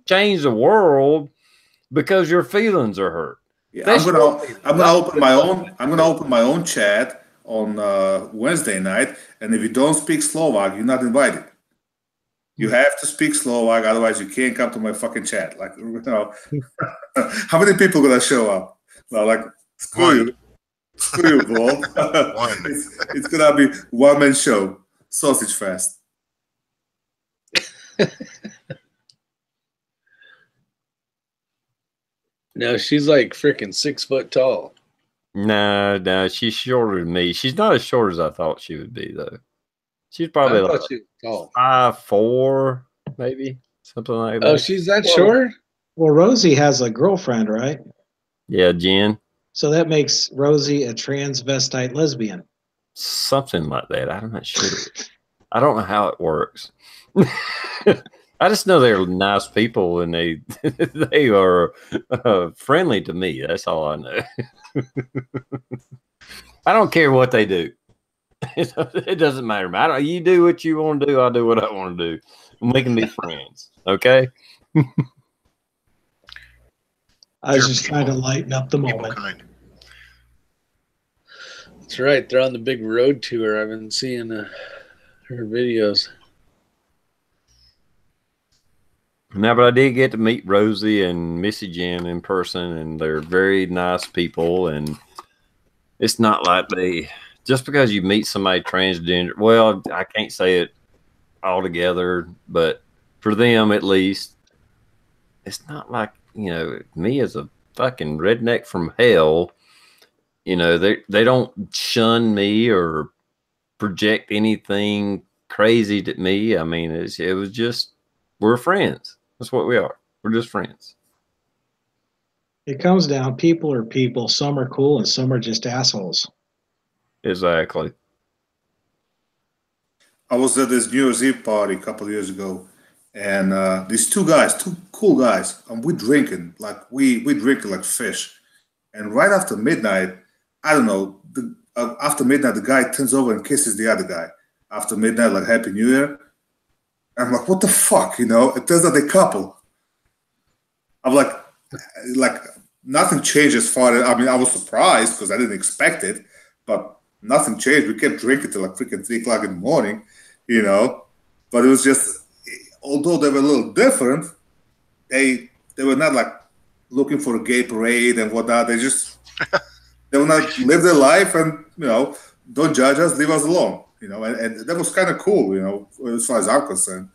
change the world because your feelings are hurt. Yeah, I'm gonna open my own chat on Wednesday night, and if you don't speak Slovak, you're not invited. You have to speak Slovak, otherwise you can't come to my fucking chat. Like, how many people gonna show up? Well, like, screw you, ball. It's gonna be one-man show, sausage fest. No, she's like freaking 6 foot tall. No, she's shorter than me. She's not as short as I thought she would be, though. She's probably like she was tall. 5'4", maybe something like that. Oh, she's that short? Well, Rosie has a girlfriend, right? Yeah, Jen. So that makes Rosie a transvestite lesbian. Something like that. I'm not sure. I don't know how it works. I just know they're nice people and they are friendly to me. That's all I know. I don't care what they do. It doesn't matter. You do what you want to do. I'll do what I want to do. And we can be friends. Okay? I was just trying to lighten up the moment. That's right. They're on the big road tour. I've been seeing her videos. No, but I did get to meet Rosie and Missy Jen in person, and they're very nice people. And it's not like just because you meet somebody transgender, well, I can't say it altogether, but for them at least, it's not like, me as a fucking redneck from hell, they don't shun me or project anything crazy to me. I mean, it was just, we're friends. That's what we are. We're just friends. It comes down, people are people. Some are cool and some are just assholes. Exactly. I was at this New Year's Eve party a couple of years ago, and these two guys, two cool guys, and we drinking like we drinking like fish. And right after midnight, I don't know, after midnight, the guy turns over and kisses the other guy. After midnight, like Happy New Year. I'm like, what the fuck, It turns out they couple. I'm like nothing changed as far as, I mean, I was surprised because I didn't expect it, but nothing changed. We kept drinking till like freaking 3 o'clock in the morning, But it was just, although they were a little different, they were not like looking for a gay parade and whatnot. They will not live their life and, don't judge us, leave us alone, and that was kind of cool, as far as I'm concerned.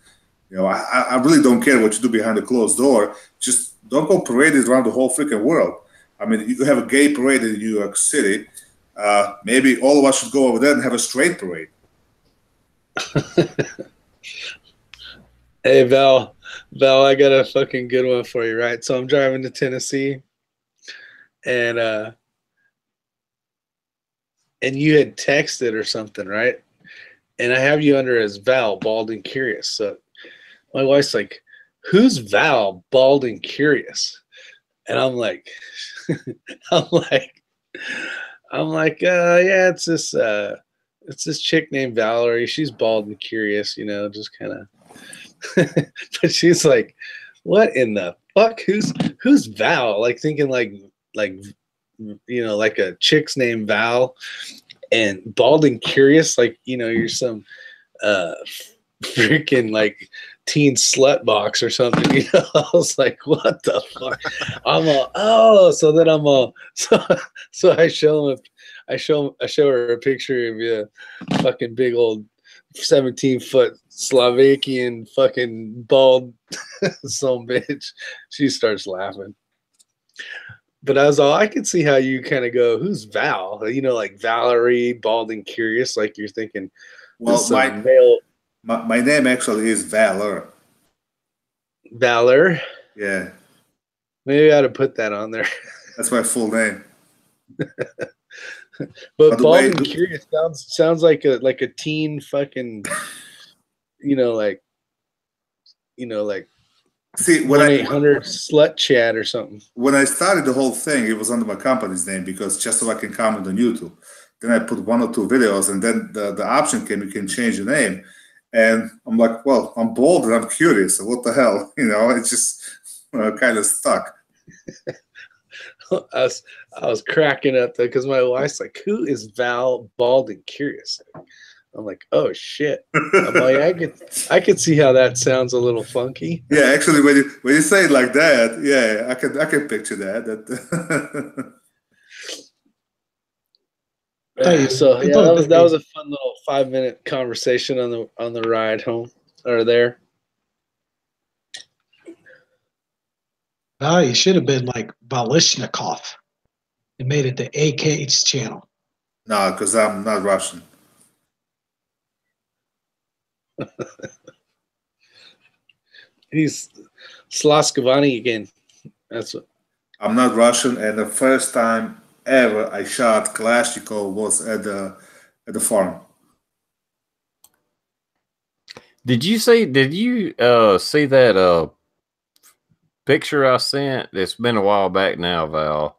I really don't care what you do behind the closed door. Just don't go parading around the whole freaking world. I mean, you could have a gay parade in New York City. Maybe all of us should go over there and have a straight parade. Hey, Val, I got a fucking good one for you, right? So I'm driving to Tennessee, and you had texted or something, right? And I have you under as Val, bald and curious. So my wife's like, who's Val, bald and curious? And I'm like, yeah, it's this chick named Valerie. She's bald and curious, just kind of. But she's like, what in the fuck? Who's Val? Like thinking like like a chick's named Val, and bald and curious, like you're some freaking like teen slut box or something. I was like, what the fuck? I'm all, oh, so then I'm all, so I show her a picture of you, fucking big old 17-foot Slovakian fucking bald some bitch. She starts laughing. But I was all, I can see how you kind of go, who's Val? Like Valerie, bald and curious, like you're thinking, well, my name actually is Valor. Valor? Yeah. Maybe I ought to put that on there. That's my full name. But bald and curious sounds like a teen fucking, like see, when 1-800 slut chat or something. When I started the whole thing, it was under my company's name because just so I can comment on YouTube. Then I put 1 or 2 videos, and then the option came, you can change the name. And I'm like, well, I'm bold and I'm curious. So what the hell? It's just kind of stuck. I was cracking up though because my wife's like, "Who is Val, bald and curious?" I'm like, "Oh shit!" I'm like, I could see how that sounds a little funky. Yeah, actually, when you say it like that, yeah, I can picture that. So yeah, that was a fun little 5-minute conversation on the ride home or there. Oh, you should have been like Balishnikov and made it the AK's channel. No, because I'm not Russian. He's Slaskovani again. That's what. I'm not Russian, and the first time ever I shot Kalashnikov was at the farm. Did you see that picture I sent? It's been a while back now, Val.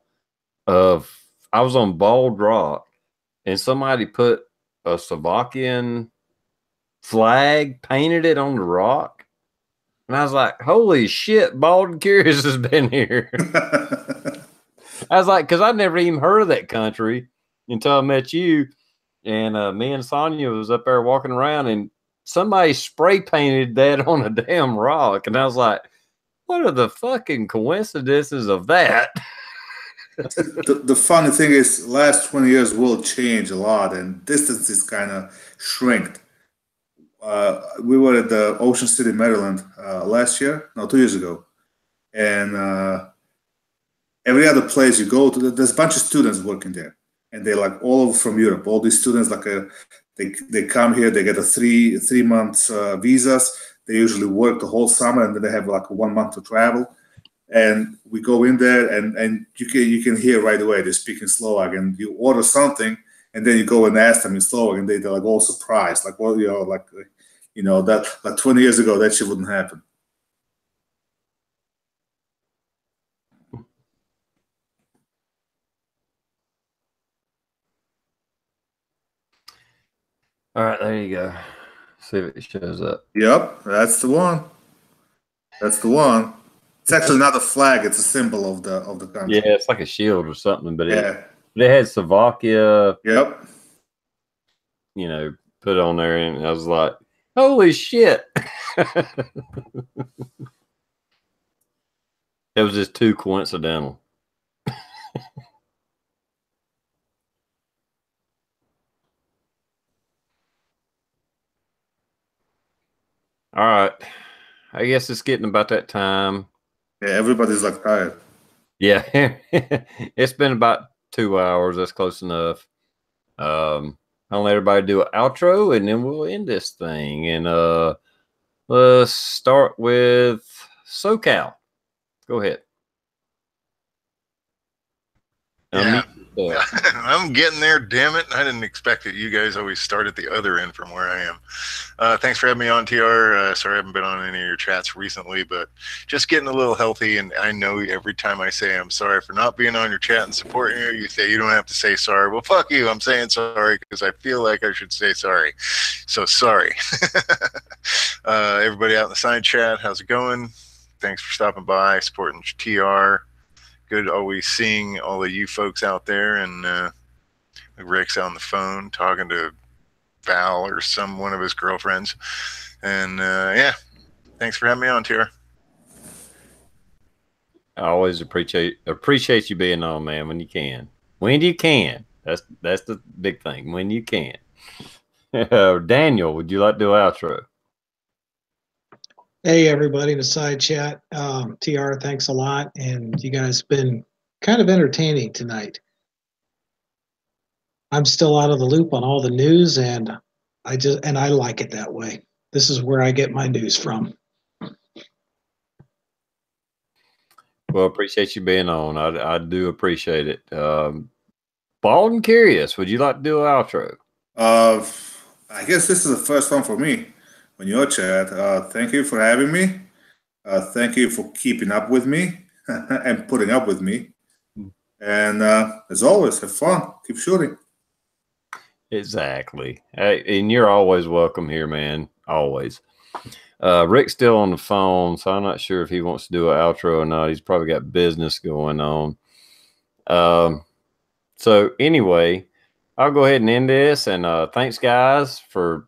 I was on Bald Rock, and somebody put a Slovakian flag, painted it on the rock, and I was like, "Holy shit! Bald and Curious has been here." I was like, because I'd never even heard of that country until I met you, and me and Sonia was up there walking around, and somebody spray painted that on a damn rock, and I was like, what are the fucking coincidences of that? The funny thing is, last 20 years will change a lot, and distances kind of shrinked. We were at the Ocean City, Maryland, last year, no, 2 years ago, and every other place you go to, there's a bunch of students working there, and they're like all over from Europe. All these students, like they come here, they get a three months visas. They usually work the whole summer, and then they have like 1 month to travel. And we go in there, and you can hear right away they're speaking Slovak, and you order something, and then you go and ask them in Slovak, and they're like all surprised, like, well, that like 20 years ago that shit wouldn't happen. All right, there you go. See if it shows up. Yep, that's the one. That's the one. It's actually not a flag; it's a symbol of the country. Yeah, it's like a shield or something, but Yeah. it had Slovakia. Yep. Put on there, and I was like, "Holy shit!" It was just too coincidental. All right. I guess it's getting about that time. Yeah, everybody's like tired. Yeah. It's been about 2 hours. That's close enough. I'll let everybody do an outro, and then we'll end this thing. And let's start with SoCal. Go ahead. Yeah. I'm getting there, damn it. I didn't expect it. You guys always start at the other end from where I am. Thanks for having me on, TR. Sorry I haven't been on any of your chats recently, but just getting a little healthy. And I know every time I say I'm sorry for not being on your chat and supporting you, you say you don't have to say sorry. Well, fuck you. I'm saying sorry because I feel like I should say sorry. So sorry. Everybody out in the side chat, how's it going? Thanks for stopping by, supporting TR. Good always seeing all of you folks out there, and Rick's on the phone talking to Val or one of his girlfriends. And yeah, thanks for having me on, TR. I always appreciate you being on, man, when you can. When you can. That's the big thing. When you can. Daniel, would you like to do an outro? Hey, everybody in the side chat. TR, thanks a lot. And you guys been kind of entertaining tonight. I'm still out of the loop on all the news, and I like it that way. This is where I get my news from. Well, appreciate you being on. I do appreciate it. Bald and Curious, would you like to do an outro? I guess this is the first one for me on your chat. Thank you for having me. Thank you for keeping up with me and putting up with me. And as always, have fun. Keep shooting. Exactly. Hey, and you're always welcome here, man. Always. Rick's still on the phone, so I'm not sure if he wants to do an outro or not. He's probably got business going on. So anyway, I'll go ahead and end this. And thanks, guys, for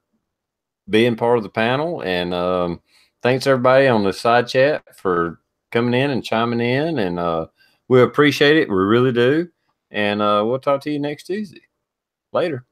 being part of the panel. And thanks, everybody on the side chat for coming in and chiming in. And we appreciate it. We really do. And we'll talk to you next Tuesday. Later.